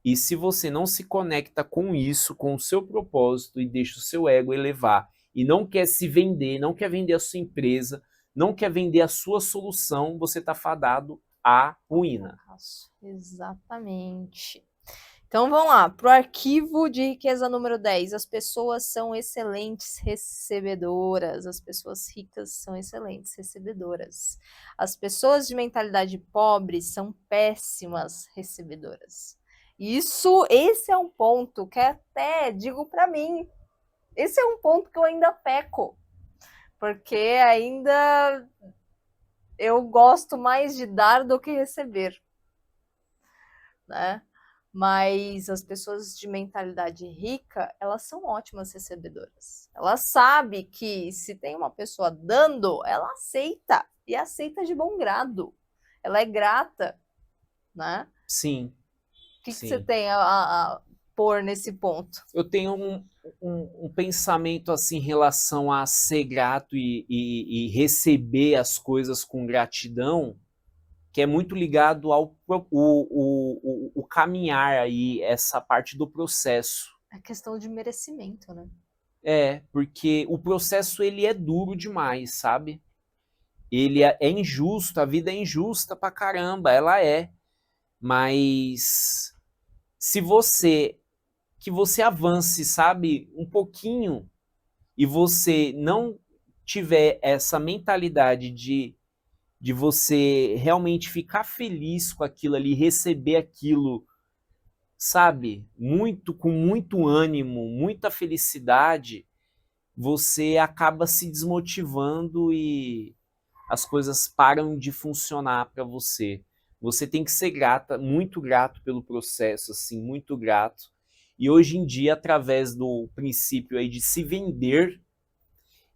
E se você não se conecta com isso, com o seu propósito e deixa o seu ego elevar e não quer se vender, não quer vender a sua empresa, não quer vender a sua solução, você está fadado à ruína. Exatamente. Então vamos lá, para o arquivo de riqueza número 10. As pessoas são excelentes recebedoras. As pessoas ricas são excelentes recebedoras. As pessoas de mentalidade pobre são péssimas recebedoras. Esse é um ponto que até digo para mim, esse é um ponto que eu ainda peco, porque ainda eu gosto mais de dar do que receber, né? Mas as pessoas de mentalidade rica, elas são ótimas recebedoras. Ela sabe que se tem uma pessoa dando, ela aceita, e aceita de bom grado. Ela é grata, né? Sim. O que você tem a pôr nesse ponto? Eu tenho um pensamento assim em relação a ser grato e receber as coisas com gratidão, que é muito ligado ao o caminhar aí, essa parte do processo. É questão de merecimento, né? Porque o processo ele é duro demais, sabe? Ele é injusto, a vida é injusta pra caramba, ela é. Mas se você avance, sabe, um pouquinho, e você não tiver essa mentalidade de você realmente ficar feliz com aquilo ali, receber aquilo, sabe, com muito ânimo, muita felicidade, você acaba se desmotivando e as coisas param de funcionar para você. Você tem que ser muito grato pelo processo, assim, muito grato. E hoje em dia, através do princípio aí de se vender,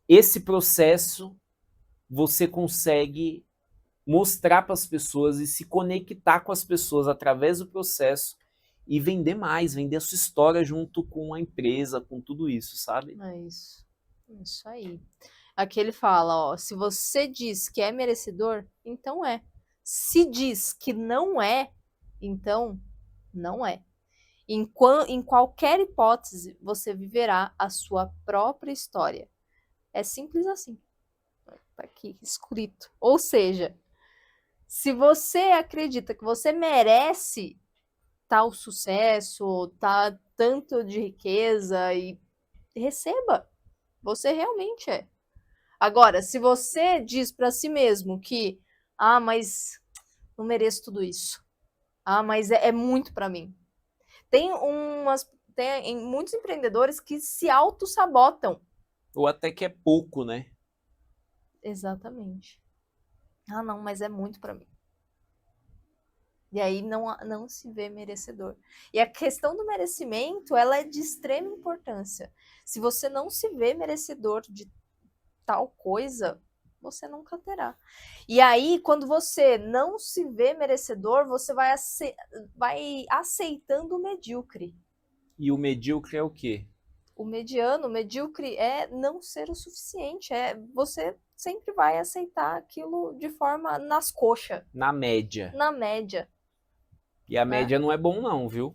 esse processo você consegue mostrar para as pessoas e se conectar com as pessoas através do processo e vender mais, vender a sua história junto com a empresa, com tudo isso, sabe? É isso. Isso aí. Aqui ele fala, ó, se você diz que é merecedor, então é. Se diz que não é, então não é. Em qualquer hipótese, você viverá a sua própria história. É simples assim. Tá aqui escrito. Ou seja, Se você acredita que você merece tal sucesso, tanto de riqueza, e receba. Você realmente é. Agora, se você diz para si mesmo que, mas não mereço tudo isso. Mas é muito para mim. Tem muitos empreendedores que se auto-sabotam. Ou até que é pouco, né? Exatamente. Não, mas é muito para mim. E aí não se vê merecedor. E a questão do merecimento, ela é de extrema importância. Se você não se vê merecedor de tal coisa, você nunca terá. E aí, quando você não se vê merecedor, você vai aceitando o medíocre. E o medíocre é o quê? O medíocre é não ser o suficiente. Você sempre vai aceitar aquilo de forma nas coxas. Na média. Na média. E a média não é bom não, viu?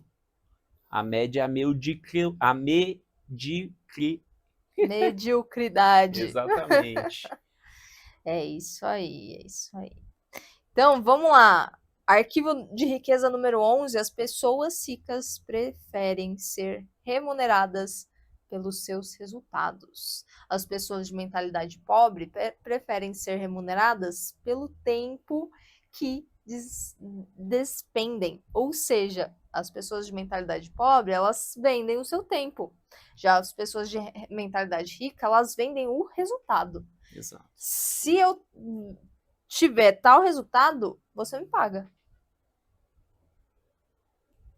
A média é a Mediocridade. Exatamente. É isso aí, é isso aí. Então, vamos lá. Arquivo de riqueza número 11. As pessoas ricas preferem ser remuneradas pelos seus resultados. As pessoas de mentalidade pobre preferem ser remuneradas pelo tempo que despendem. Ou seja, as pessoas de mentalidade pobre, elas vendem o seu tempo. Já as pessoas de mentalidade rica, elas vendem o resultado. Exato. Se eu tiver tal resultado, você me paga.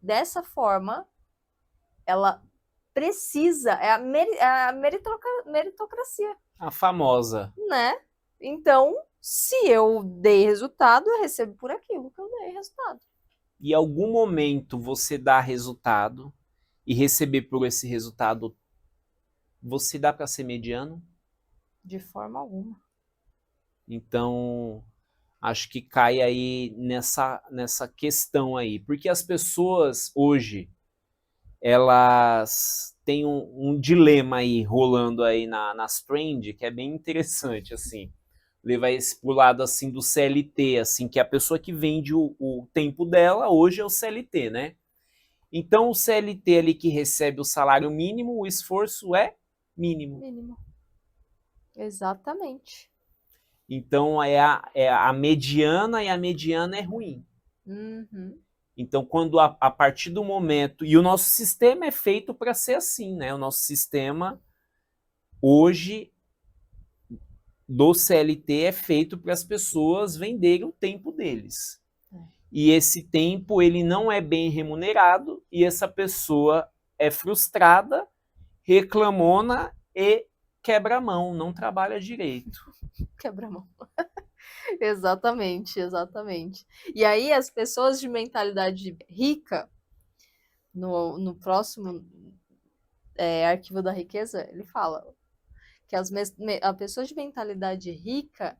Dessa forma, ela precisa, é a meritocracia, A famosa. né? Então, se eu dei resultado, eu recebo por aquilo que eu dei resultado. E em algum momento você dá resultado e receber por esse resultado, você dá para ser mediano? De forma alguma. Então, acho que cai aí nessa questão aí. Porque as pessoas hoje, elas têm um dilema aí rolando aí nas trend, que é bem interessante, assim. Levar esse pro lado, assim, do CLT, assim, que é a pessoa que vende o tempo dela, hoje é o CLT, né? Então, o CLT ali que recebe o salário mínimo, o esforço é mínimo. Mínimo. Exatamente. Então, é a mediana, e a mediana é ruim. Uhum. Então, quando a partir do momento... E o nosso sistema é feito para ser assim, né? O nosso sistema, hoje, do CLT é feito para as pessoas venderem o tempo deles. E esse tempo, ele não é bem remunerado, e essa pessoa é frustrada, reclamona e quebra a mão, não trabalha direito. Quebra a mão. Exatamente, exatamente. E aí as pessoas de mentalidade rica, no próximo arquivo da riqueza, ele fala que as pessoas de mentalidade rica,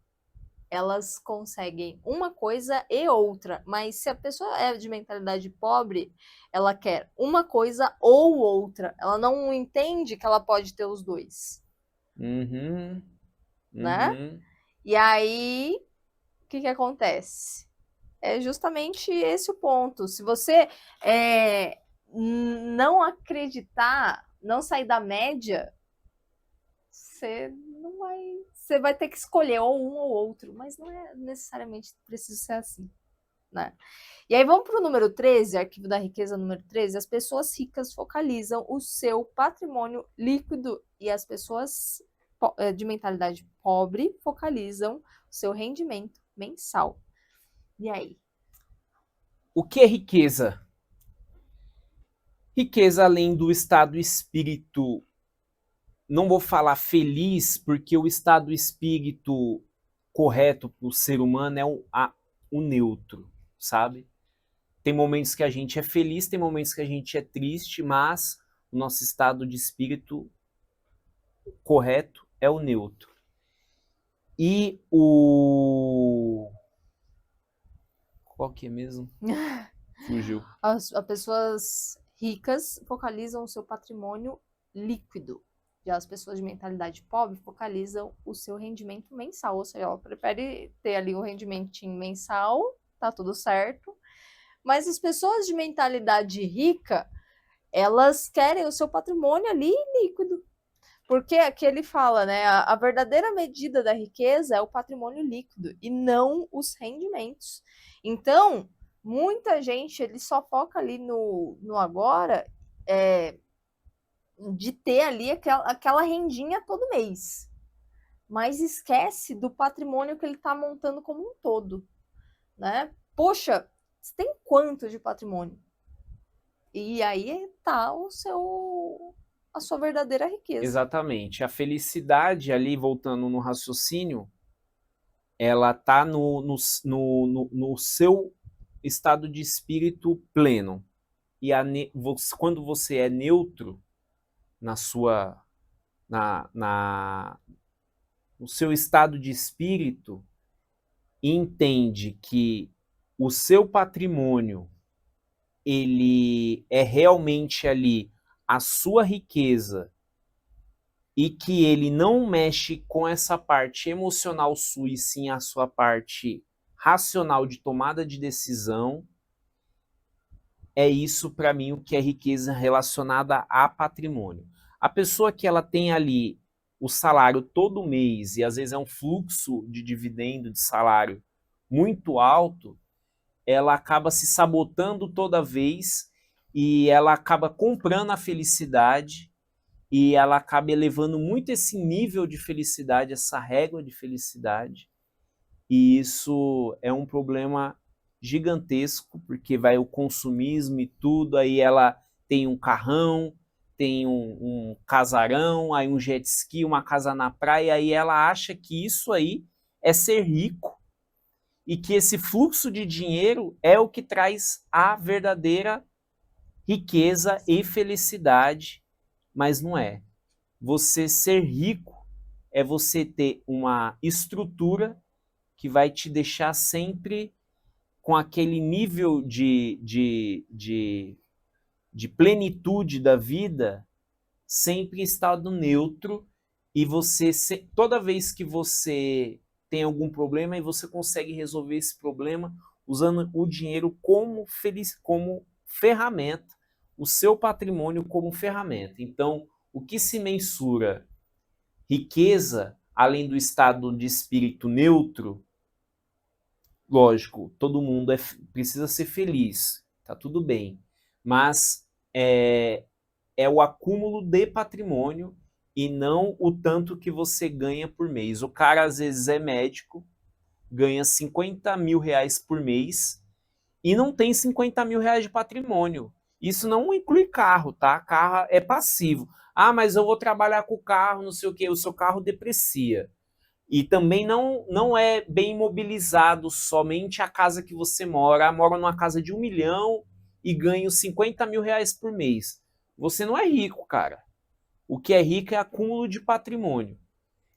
elas conseguem uma coisa e outra, mas se a pessoa é de mentalidade pobre, ela quer uma coisa ou outra, ela não entende que ela pode ter os dois. Uhum. Né? Uhum. E aí, o que acontece? É justamente esse o ponto. Se você não acreditar, não sair da média, você não vai. Você vai ter que escolher ou um ou outro, mas não é necessariamente preciso ser assim. Né? E aí vamos para o número 13, arquivo da riqueza número 13. As pessoas ricas focalizam o seu patrimônio líquido e as pessoas de mentalidade pobre focalizam o seu rendimento mensal. E aí? O que é riqueza? Riqueza, além do estado espírito, não vou falar feliz, porque o estado espírito correto para o ser humano é o neutro, sabe? Tem momentos que a gente é feliz, tem momentos que a gente é triste, mas o nosso estado de espírito correto é o neutro. E o... Qual que é mesmo? Fugiu. As pessoas ricas focalizam o seu patrimônio líquido. Já as pessoas de mentalidade pobre focalizam o seu rendimento mensal, ou seja, ela prefere ter ali o rendimentinho mensal, tá tudo certo. Mas as pessoas de mentalidade rica, elas querem o seu patrimônio ali líquido. Porque aqui ele fala, né, a verdadeira medida da riqueza é o patrimônio líquido e não os rendimentos. Então, muita gente ele só foca ali no agora, de ter ali aquela rendinha todo mês, mas esquece do patrimônio que ele está montando como um todo, né? Poxa, você tem quanto de patrimônio? E aí está a sua verdadeira riqueza. Exatamente. A felicidade ali, voltando no raciocínio, ela está no seu estado de espírito pleno. E quando você é neutro no seu estado de espírito, e entende que o seu patrimônio ele é realmente ali a sua riqueza e que ele não mexe com essa parte emocional sua e sim a sua parte racional de tomada de decisão, é isso para mim o que é riqueza relacionada a patrimônio. A pessoa que ela tem ali o salário todo mês e às vezes é um fluxo de dividendo de salário muito alto, ela acaba se sabotando toda vez e ela acaba comprando a felicidade e ela acaba elevando muito esse nível de felicidade, essa régua de felicidade, e isso é um problema gigantesco, porque vai o consumismo e tudo, aí ela tem um carrão, tem um casarão, aí um jet ski, uma casa na praia, aí ela acha que isso aí é ser rico, e que esse fluxo de dinheiro é o que traz a verdadeira riqueza e felicidade, mas não é. Você ser rico é você ter uma estrutura que vai te deixar sempre com aquele nível de plenitude da vida, sempre em estado neutro, e você, toda vez que você tem algum problema, e você consegue resolver esse problema usando o dinheiro como ferramenta, o seu patrimônio como ferramenta. Então, o que se mensura riqueza, além do estado de espírito neutro, lógico, todo mundo precisa ser feliz, tá tudo bem, mas é o acúmulo de patrimônio e não o tanto que você ganha por mês. O cara às vezes é médico, ganha 50 mil reais por mês e não tem 50 mil reais de patrimônio. Isso não inclui carro, tá? Carro é passivo. Ah, mas eu vou trabalhar com o carro, não sei o quê. O seu carro deprecia. E também não é bem imobilizado somente a casa que você mora. Ah, mora numa casa de 1 milhão e ganho 50 mil reais por mês. Você não é rico, cara. O que é rico é acúmulo de patrimônio.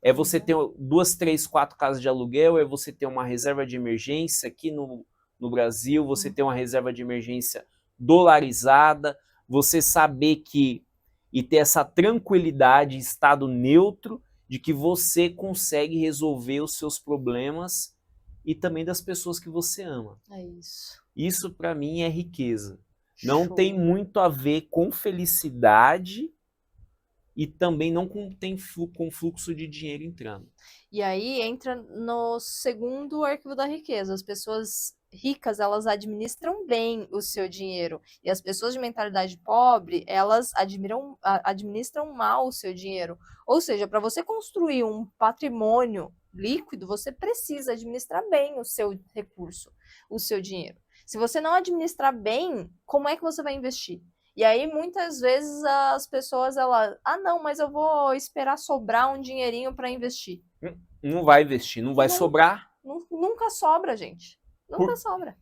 É você ter 2, 3, 4 casas de aluguel, é você ter uma reserva de emergência aqui no Brasil, você ter uma reserva de emergência dolarizada, você saber que e ter essa tranquilidade, estado neutro, de que você consegue resolver os seus problemas e também das pessoas que você ama. É isso. Isso para mim é riqueza. Não Show. tem muito a ver com felicidade e também não tem com fluxo de dinheiro entrando. E aí entra no segundo arquivo da riqueza. As pessoas ricas, elas administram bem o seu dinheiro. E as pessoas de mentalidade pobre, elas administram mal o seu dinheiro. Ou seja, para você construir um patrimônio líquido, você precisa administrar bem o seu recurso, o seu dinheiro. Se você não administrar bem, como é que você vai investir? E aí, muitas vezes, as pessoas, não, mas eu vou esperar sobrar um dinheirinho para investir. Não vai investir, não vai sobrar. Nunca sobra, gente. Nunca sobra.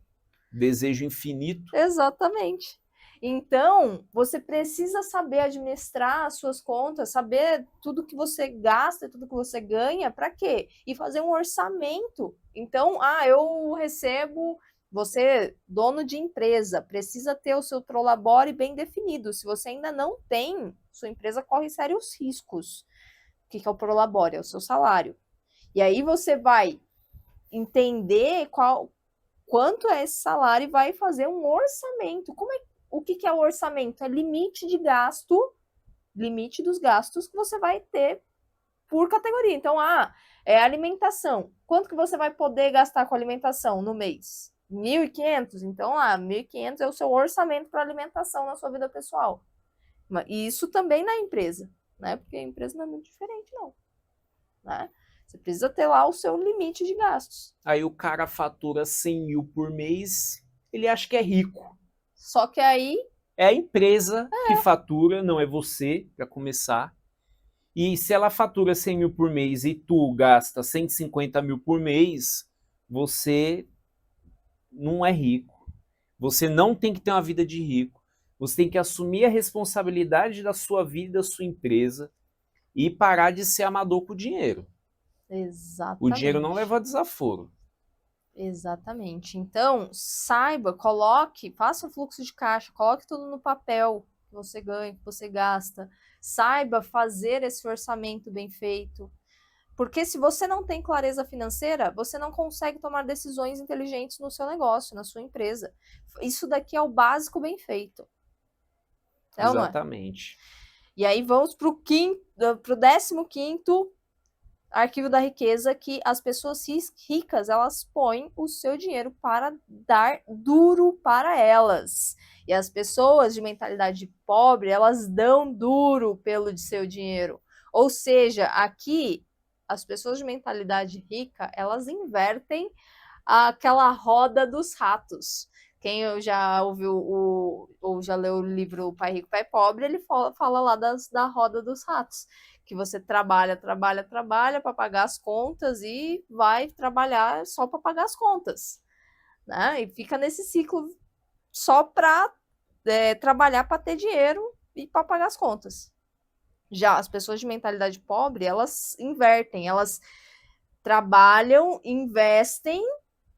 Desejo infinito. Exatamente. Então, você precisa saber administrar as suas contas, saber tudo que você gasta, tudo que você ganha, para quê? E fazer um orçamento. Então, eu recebo Você, dono de empresa, precisa ter o seu Prolabore bem definido. Se você ainda não tem, sua empresa corre sérios riscos. O que é o Prolabore? É o seu salário. E aí você vai entender quanto é esse salário e vai fazer um orçamento. O que é o orçamento? É limite de gasto, limite dos gastos que você vai ter por categoria. Então, é alimentação. Quanto que você vai poder gastar com alimentação no mês? 1.500? Então, 1.500 é o seu orçamento para alimentação na sua vida pessoal. E isso também na empresa, né? Porque a empresa não é muito diferente, não. Né? Você precisa ter lá o seu limite de gastos. Aí o cara fatura 100 mil por mês, ele acha que é rico. Só que aí... É a empresa que fatura, não é você, para começar. E se ela fatura 100 mil por mês e tu gasta 150 mil por mês, você não é rico. Você não tem que ter uma vida de rico. Você tem que assumir a responsabilidade da sua vida, da sua empresa e parar de ser amador com o dinheiro. Exatamente. O dinheiro não leva a desaforo. Exatamente. Então, saiba, faça um fluxo de caixa, coloque tudo no papel que você ganha, que você gasta. Saiba fazer esse orçamento bem feito. Porque se você não tem clareza financeira, você não consegue tomar decisões inteligentes no seu negócio, na sua empresa. Isso daqui é o básico bem feito. Exatamente. E aí vamos para o 15º arquivo da riqueza, que as pessoas ricas, elas põem o seu dinheiro para dar duro para elas. E as pessoas de mentalidade pobre, elas dão duro pelo de seu dinheiro. Ou seja, aqui, as pessoas de mentalidade rica, elas invertem aquela roda dos ratos. Quem já ouviu ou já leu o livro Pai Rico, Pai Pobre, ele fala lá da roda dos ratos. Que você trabalha para pagar as contas e vai trabalhar só para pagar as contas. Né? E fica nesse ciclo só para trabalhar para ter dinheiro e para pagar as contas. Já as pessoas de mentalidade pobre, elas invertem, elas trabalham, investem,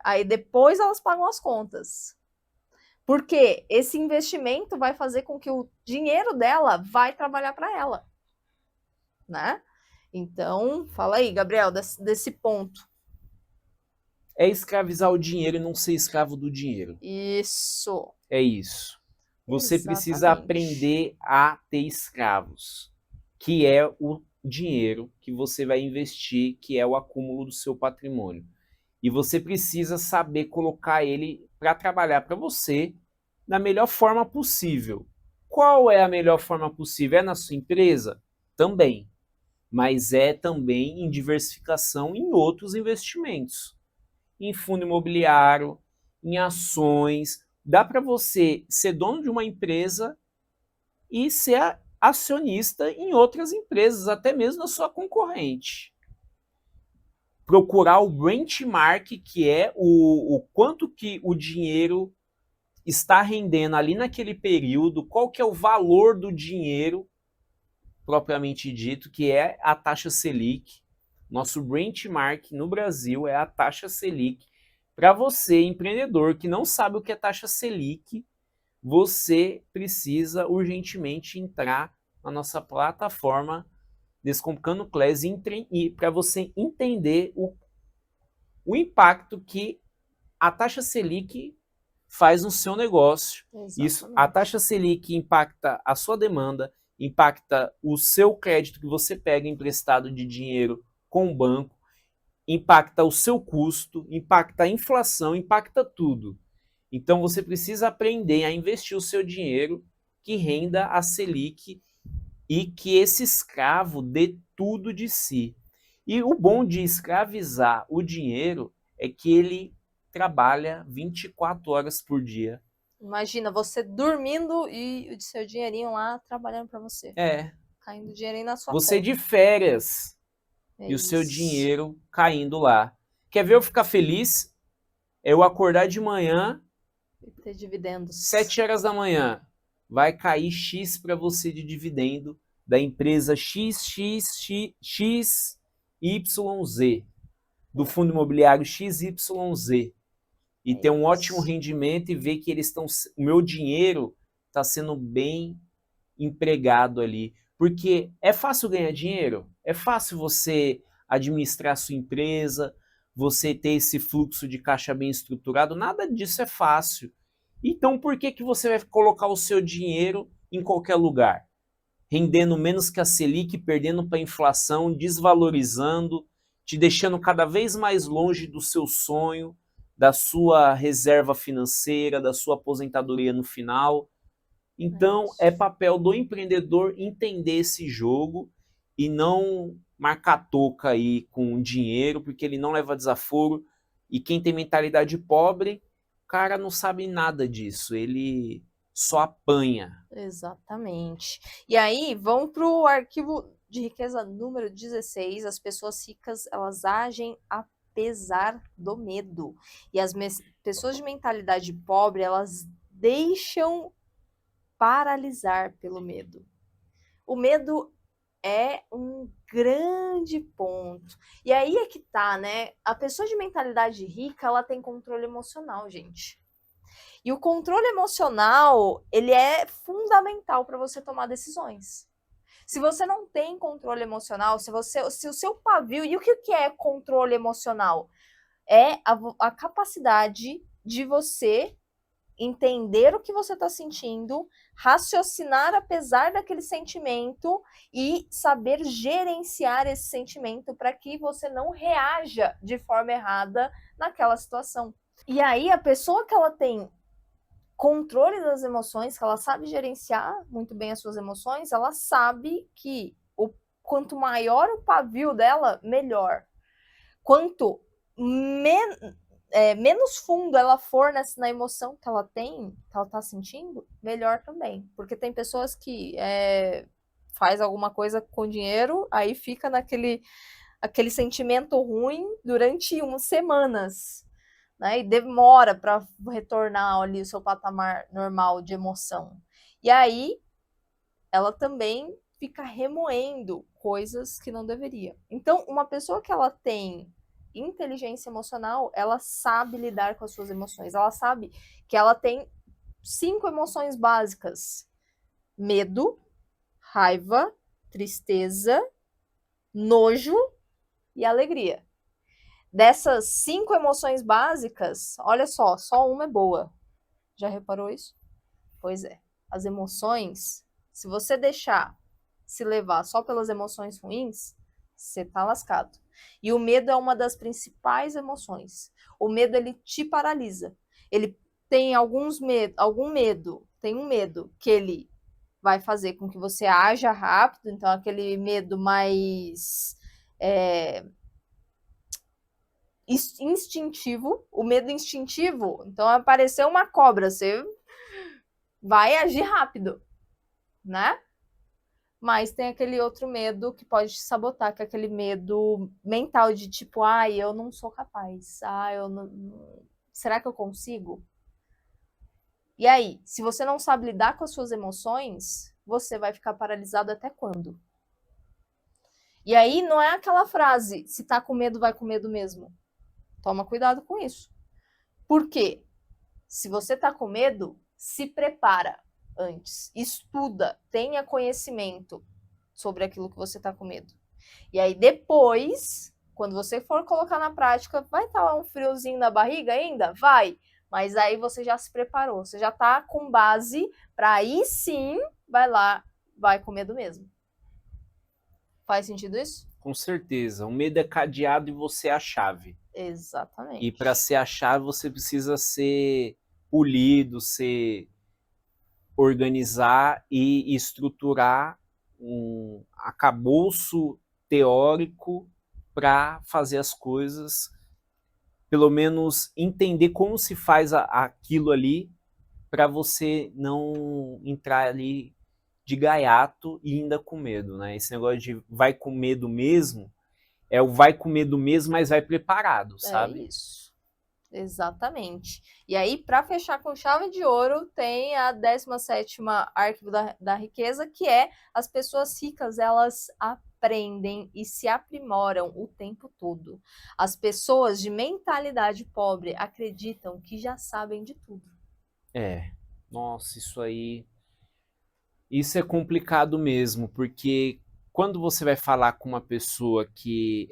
aí depois elas pagam as contas. Porque esse investimento vai fazer com que o dinheiro dela vai trabalhar para ela. Né? Então, fala aí, Gabriel, desse ponto. É escravizar o dinheiro e não ser escravo do dinheiro. Isso. É isso. Você Exatamente. precisa aprender a ter escravos, que é o dinheiro que você vai investir, que é o acúmulo do seu patrimônio. E você precisa saber colocar ele para trabalhar para você da melhor forma possível. Qual é a melhor forma possível? É na sua empresa? Também. Mas é também em diversificação em outros investimentos. Em fundo imobiliário, em ações. Dá para você ser dono de uma empresa e ser acionista em outras empresas, até mesmo na sua concorrente. Procurar o benchmark, que é o quanto que o dinheiro está rendendo ali naquele período, qual que é o valor do dinheiro propriamente dito, que é a taxa Selic. Nosso benchmark no Brasil é a taxa Selic. Para você, empreendedor, que não sabe o que é taxa Selic, você precisa urgentemente entrar na nossa plataforma Descomplicando Class para você entender o impacto que a taxa Selic faz no seu negócio. Isso, a taxa Selic impacta a sua demanda, impacta o seu crédito que você pega emprestado de dinheiro com o banco, impacta o seu custo, impacta a inflação, impacta tudo. Então você precisa aprender a investir o seu dinheiro que renda a Selic e que esse escravo dê tudo de si. E o bom de escravizar o dinheiro é que ele trabalha 24 horas por dia. Imagina, você dormindo e o seu dinheirinho lá trabalhando para você. Caindo dinheirinho na sua Você conta. de férias e o seu dinheiro caindo lá. Quer ver eu ficar feliz? É eu acordar de manhã e ter dividendos. 7 horas da manhã. Vai cair X para você de dividendo da empresa XYZ, do fundo imobiliário XYZ. e ter um ótimo Isso. rendimento e ver que eles estão, o meu dinheiro está sendo bem empregado ali. Porque é fácil ganhar dinheiro, é fácil você administrar sua empresa, você ter esse fluxo de caixa bem estruturado, nada disso é fácil. Então por que que você vai colocar o seu dinheiro em qualquer lugar? Rendendo menos que a Selic, perdendo para a inflação, desvalorizando, te deixando cada vez mais longe do seu sonho, da sua reserva financeira, da sua aposentadoria no final. Então, é papel do empreendedor entender esse jogo e não marcar toca aí com dinheiro, porque ele não leva desaforo. E quem tem mentalidade pobre, o cara não sabe nada disso, ele só apanha. Exatamente. E aí, vamos para o arquivo de riqueza número 16. As pessoas ricas, elas agem apesar do medo. E as pessoas de mentalidade pobre, elas deixam paralisar pelo medo. O medo é um grande ponto. E aí é que tá, né? A pessoa de mentalidade rica, ela tem controle emocional, gente. E o controle emocional, ele é fundamental para você tomar decisões. Se você não tem controle emocional, se o seu pavio... E o que é controle emocional? É a capacidade de você entender o que você está sentindo, raciocinar apesar daquele sentimento e saber gerenciar esse sentimento para que você não reaja de forma errada naquela situação. E aí, a pessoa que ela tem controle das emoções, que ela sabe gerenciar muito bem as suas emoções, ela sabe que quanto maior o pavio dela, melhor. Quanto menos fundo ela for na emoção que ela tem, que ela tá sentindo, melhor também. Porque tem pessoas que faz alguma coisa com dinheiro, aí fica aquele sentimento ruim durante umas semanas, né? E demora para retornar ali o seu patamar normal de emoção. E aí ela também fica remoendo coisas que não deveria. Então, uma pessoa que ela tem inteligência emocional, ela sabe lidar com as suas emoções. Ela sabe que ela tem 5 emoções básicas: medo, raiva, tristeza, nojo e alegria. Dessas 5 emoções básicas, olha só uma é boa. Já reparou isso? Pois é. As emoções, se você deixar se levar só pelas emoções ruins, você tá lascado. E o medo é uma das principais emoções. O medo, ele te paralisa. Ele tem algum medo, tem um medo que ele vai fazer com que você haja rápido, então aquele medo mais instintivo. O medo instintivo, então apareceu uma cobra, você vai agir rápido, né? Mas tem aquele outro medo que pode te sabotar, que é aquele medo mental de tipo, eu não sou capaz, eu não... será que eu consigo? E aí, se você não sabe lidar com as suas emoções, você vai ficar paralisado até quando? E aí não é aquela frase, se tá com medo, vai com medo mesmo. Toma cuidado com isso. Por quê? Se você tá com medo, se prepara antes, estuda, tenha conhecimento sobre aquilo que você está com medo. E aí depois, quando você for colocar na prática, vai estar um friozinho na barriga ainda? Vai, mas aí você já se preparou, você já está com base para aí sim, vai com medo mesmo. Faz sentido isso? Com certeza, o medo é cadeado e você é a chave. Exatamente. E para ser a chave você precisa ser polido, organizar e estruturar um arcabouço teórico para fazer as coisas, pelo menos entender como se faz aquilo ali, para você não entrar ali de gaiato e ainda com medo, né? Esse negócio de vai com medo mesmo, é o vai com medo mesmo, mas vai preparado, sabe? É isso. Exatamente. E aí, para fechar com chave de ouro, tem a 17ª arquivo da riqueza, que é as pessoas ricas, elas aprendem e se aprimoram o tempo todo. As pessoas de mentalidade pobre acreditam que já sabem de tudo. Nossa, isso é complicado mesmo, porque quando você vai falar com uma pessoa que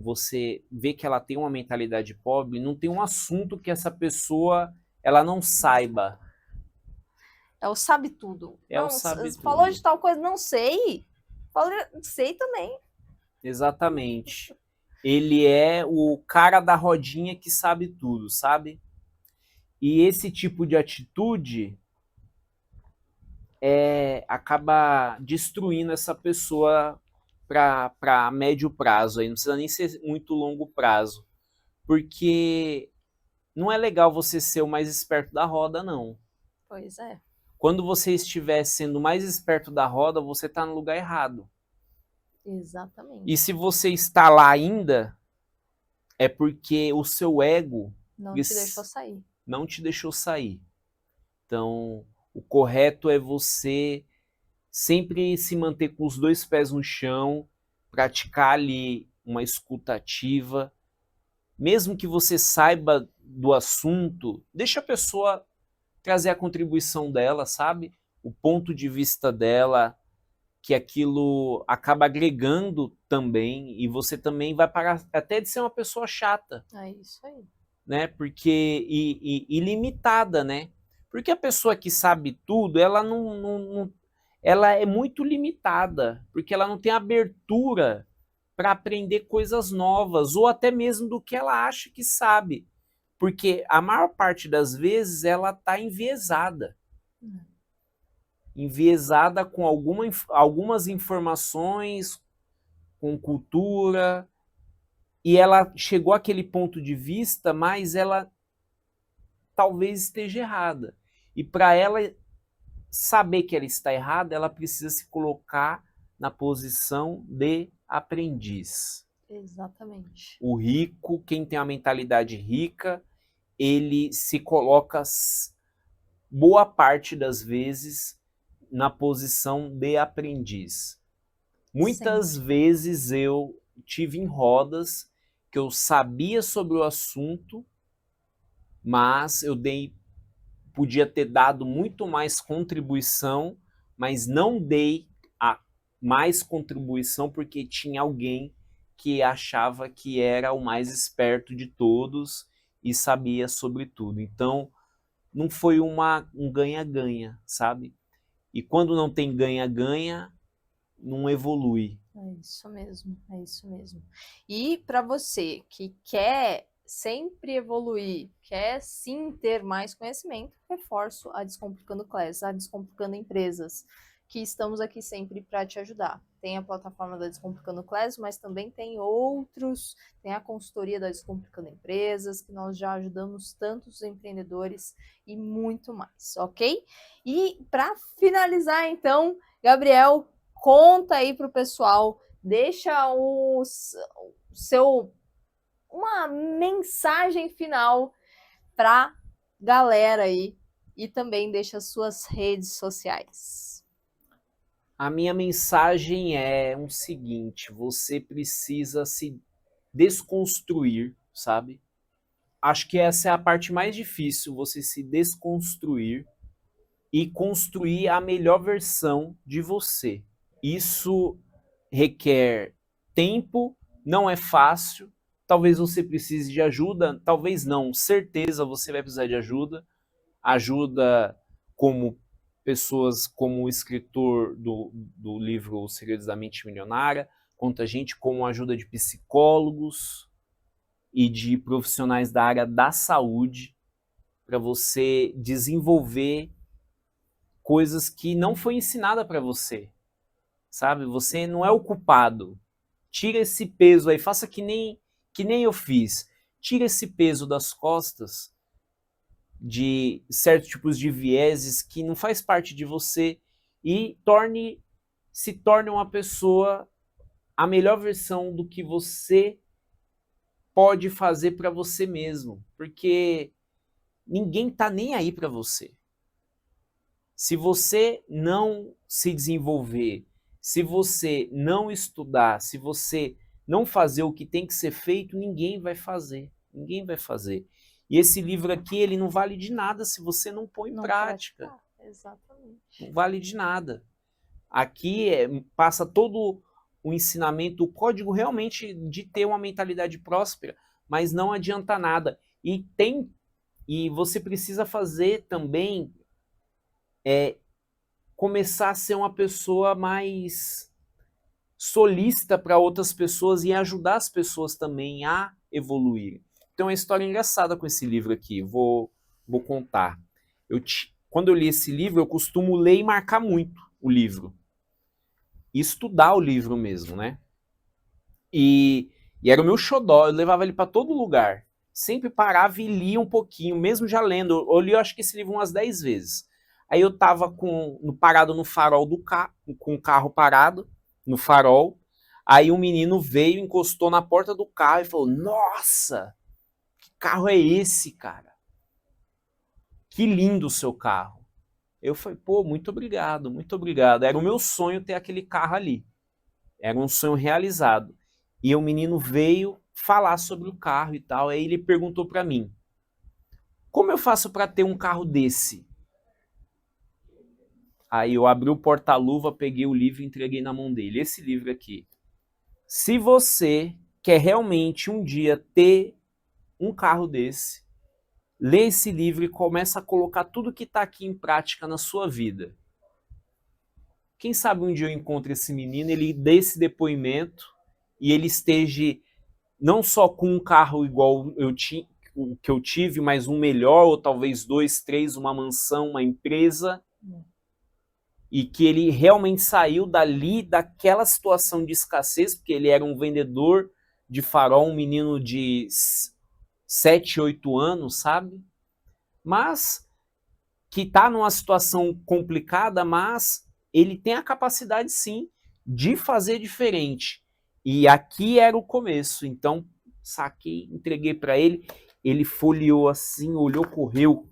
você vê que ela tem uma mentalidade pobre, não tem um assunto que essa pessoa ela não saiba. É o sabe tudo. É o Não, sabe falou tudo. de tal coisa, não sei. Falei, sei também. Exatamente. Ele é o cara da rodinha que sabe tudo, sabe? E esse tipo de atitude acaba destruindo essa pessoa para médio prazo, aí não precisa nem ser muito longo prazo, porque não é legal você ser o mais esperto da roda, não. Pois é. Quando você estiver sendo o mais esperto da roda, você está no lugar errado. Exatamente. E se você está lá ainda, é porque o seu ego não te deixou sair. Não te deixou sair. Então, o correto é você sempre se manter com os 2 pés no chão, praticar ali uma escuta ativa. Mesmo que você saiba do assunto, deixa a pessoa trazer a contribuição dela, sabe? O ponto de vista dela, que aquilo acaba agregando também, e você também vai parar até de ser uma pessoa chata. É isso aí. Né? Porque ilimitada, né? Porque a pessoa que sabe tudo, ela ela é muito limitada, porque ela não tem abertura para aprender coisas novas, ou até mesmo do que ela acha que sabe. Porque a maior parte das vezes ela está enviesada. Enviesada com algumas informações, com cultura, e ela chegou àquele ponto de vista, mas ela talvez esteja errada. E para ela saber que ela está errada, ela precisa se colocar na posição de aprendiz. Exatamente. O rico, quem tem a mentalidade rica, ele se coloca boa parte das vezes na posição de aprendiz. Muitas vezes eu tive em rodas que eu sabia sobre o assunto, mas eu podia ter dado muito mais contribuição, mas não dei a mais contribuição porque tinha alguém que achava que era o mais esperto de todos e sabia sobre tudo. Então, não foi um ganha-ganha, sabe? E quando não tem ganha-ganha, não evolui. É isso mesmo, é isso mesmo. E para você que quer sempre evoluir, quer sim ter mais conhecimento, reforço a Descomplicando Class, a Descomplicando Empresas, que estamos aqui sempre para te ajudar. Tem a plataforma da Descomplicando Class, mas também tem outros, tem a consultoria da Descomplicando Empresas, que nós já ajudamos tantos empreendedores e muito mais, ok? E para finalizar, então, Gabriel, conta aí para o pessoal, deixa uma mensagem final para galera aí e também deixa as suas redes sociais. A minha mensagem é o seguinte: você precisa se desconstruir, sabe? Acho que essa é a parte mais difícil, você se desconstruir e construir a melhor versão de você. Isso requer tempo, não é fácil. Talvez você precise de ajuda, talvez não, certeza você vai precisar de ajuda. Ajuda como pessoas como o escritor do livro Os Segredos da Mente Milionária, quanto a gente como ajuda de psicólogos e de profissionais da área da saúde para você desenvolver coisas que não foi ensinada para você, sabe? Você não é o culpado. Tira esse peso aí, faça que nem eu fiz. Tira esse peso das costas de certos tipos de vieses que não faz parte de você e se torne uma pessoa a melhor versão do que você pode fazer para você mesmo, porque ninguém tá nem aí para você. Se você não se desenvolver, Se você não estudar, se você não fazer o que tem que ser feito, ninguém vai fazer. Ninguém vai fazer. E esse livro aqui, ele não vale de nada se você não põe em prática. Exatamente. Não vale de nada. Aqui passa todo o ensinamento, o código realmente de ter uma mentalidade próspera, mas não adianta nada. E você precisa fazer também, começar a ser uma pessoa mais solícita para outras pessoas e ajudar as pessoas também a evoluir. Então, é uma história engraçada com esse livro aqui, vou contar. Quando eu li esse livro, eu costumo ler e marcar muito o livro. E estudar o livro mesmo, né? E era o meu xodó, eu levava ele para todo lugar. Sempre parava e lia um pouquinho, mesmo já lendo. Eu li, eu acho que esse livro umas 10 vezes. Aí eu tava parado no farol do carro, com o carro parado no farol. Aí um menino veio, encostou na porta do carro e falou: Nossa, que carro é esse, cara? Que lindo o seu carro. Eu falei: Pô, muito obrigado, muito obrigado. Era o meu sonho ter aquele carro ali. Era um sonho realizado. E o menino veio falar sobre o carro e tal. Aí ele perguntou para mim: Como eu faço para ter um carro desse? Aí eu abri o porta-luva, peguei o livro e entreguei na mão dele. Esse livro aqui. Se você quer realmente um dia ter um carro desse, lê esse livro e começa a colocar tudo que está aqui em prática na sua vida. Quem sabe um dia eu encontro esse menino, ele dê esse depoimento e ele esteja não só com um carro igual o que eu tive, mas um melhor, ou talvez 2, 3, uma mansão, uma empresa, e que ele realmente saiu dali, daquela situação de escassez, porque ele era um vendedor de farol, um menino de 7, 8 anos, sabe? Mas que está numa situação complicada, mas ele tem a capacidade, sim, de fazer diferente. E aqui era o começo. Então, saquei, entreguei para ele. Ele folheou assim, olhou, correu.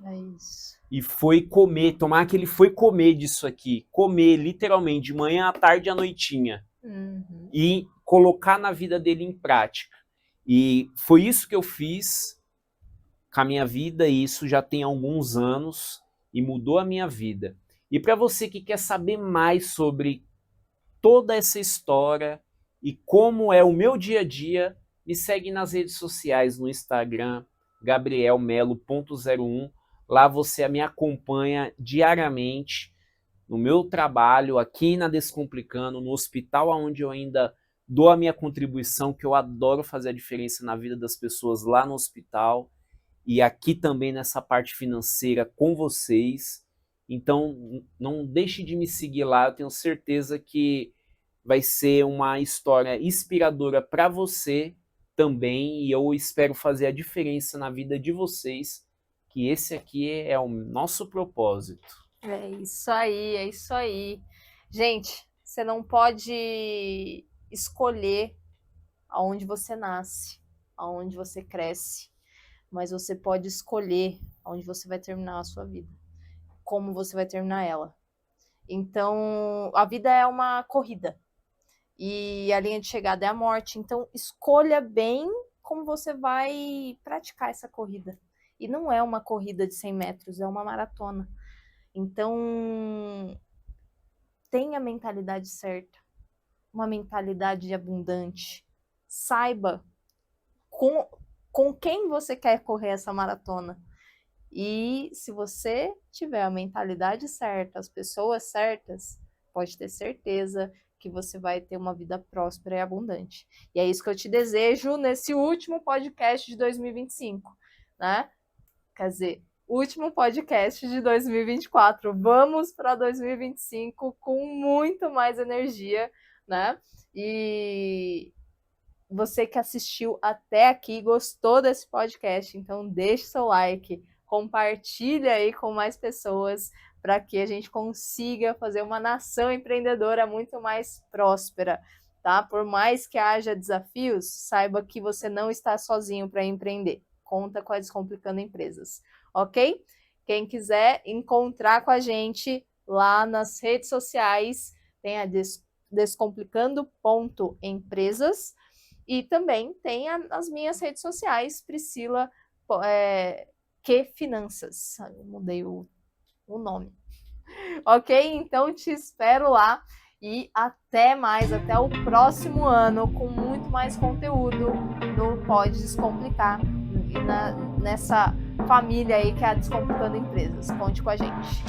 É isso. E foi comer. Tomar que ele foi comer disso aqui. Comer, literalmente, de manhã à tarde à noitinha. Uhum. E colocar na vida dele em prática. E foi isso que eu fiz com a minha vida, e isso já tem alguns anos, e mudou a minha vida. E para você que quer saber mais sobre toda essa história e como é o meu dia a dia, me segue nas redes sociais, no Instagram, gabrielmelo.01. Lá você me acompanha diariamente no meu trabalho, aqui na Descomplicando, no hospital onde eu ainda dou a minha contribuição, que eu adoro fazer a diferença na vida das pessoas lá no hospital, e aqui também nessa parte financeira com vocês. Então, não deixe de me seguir lá, eu tenho certeza que vai ser uma história inspiradora para você também, e eu espero fazer a diferença na vida de vocês, que esse aqui é o nosso propósito. É isso aí, é isso aí. Gente, você não pode escolher aonde você nasce, aonde você cresce, mas você pode escolher aonde você vai terminar a sua vida, como você vai terminar ela. Então, a vida é uma corrida e a linha de chegada é a morte. Então, escolha bem como você vai praticar essa corrida. E não é uma corrida de 100 metros, é uma maratona. Então, tenha a mentalidade certa, uma mentalidade abundante. Saiba com quem você quer correr essa maratona. E se você tiver a mentalidade certa, as pessoas certas, pode ter certeza que você vai ter uma vida próspera e abundante. E é isso que eu te desejo nesse último podcast de 2025, né? Quer dizer, último podcast de 2024. Vamos para 2025 com muito mais energia, né? E você que assistiu até aqui, gostou desse podcast, então deixe seu like, compartilha aí com mais pessoas para que a gente consiga fazer uma nação empreendedora muito mais próspera, tá? Por mais que haja desafios, saiba que você não está sozinho para empreender. Conta com a Descomplicando Empresas, ok? Quem quiser encontrar com a gente, lá nas redes sociais, tem a descomplicando.empresas e também tem as minhas redes sociais, Priscila que Finanças. Eu mudei o nome. Ok? Então te espero lá e até mais, até o próximo ano com muito mais conteúdo no Pode Descomplicar e nessa família aí que é a Descomplicando Empresas. Conte com a gente.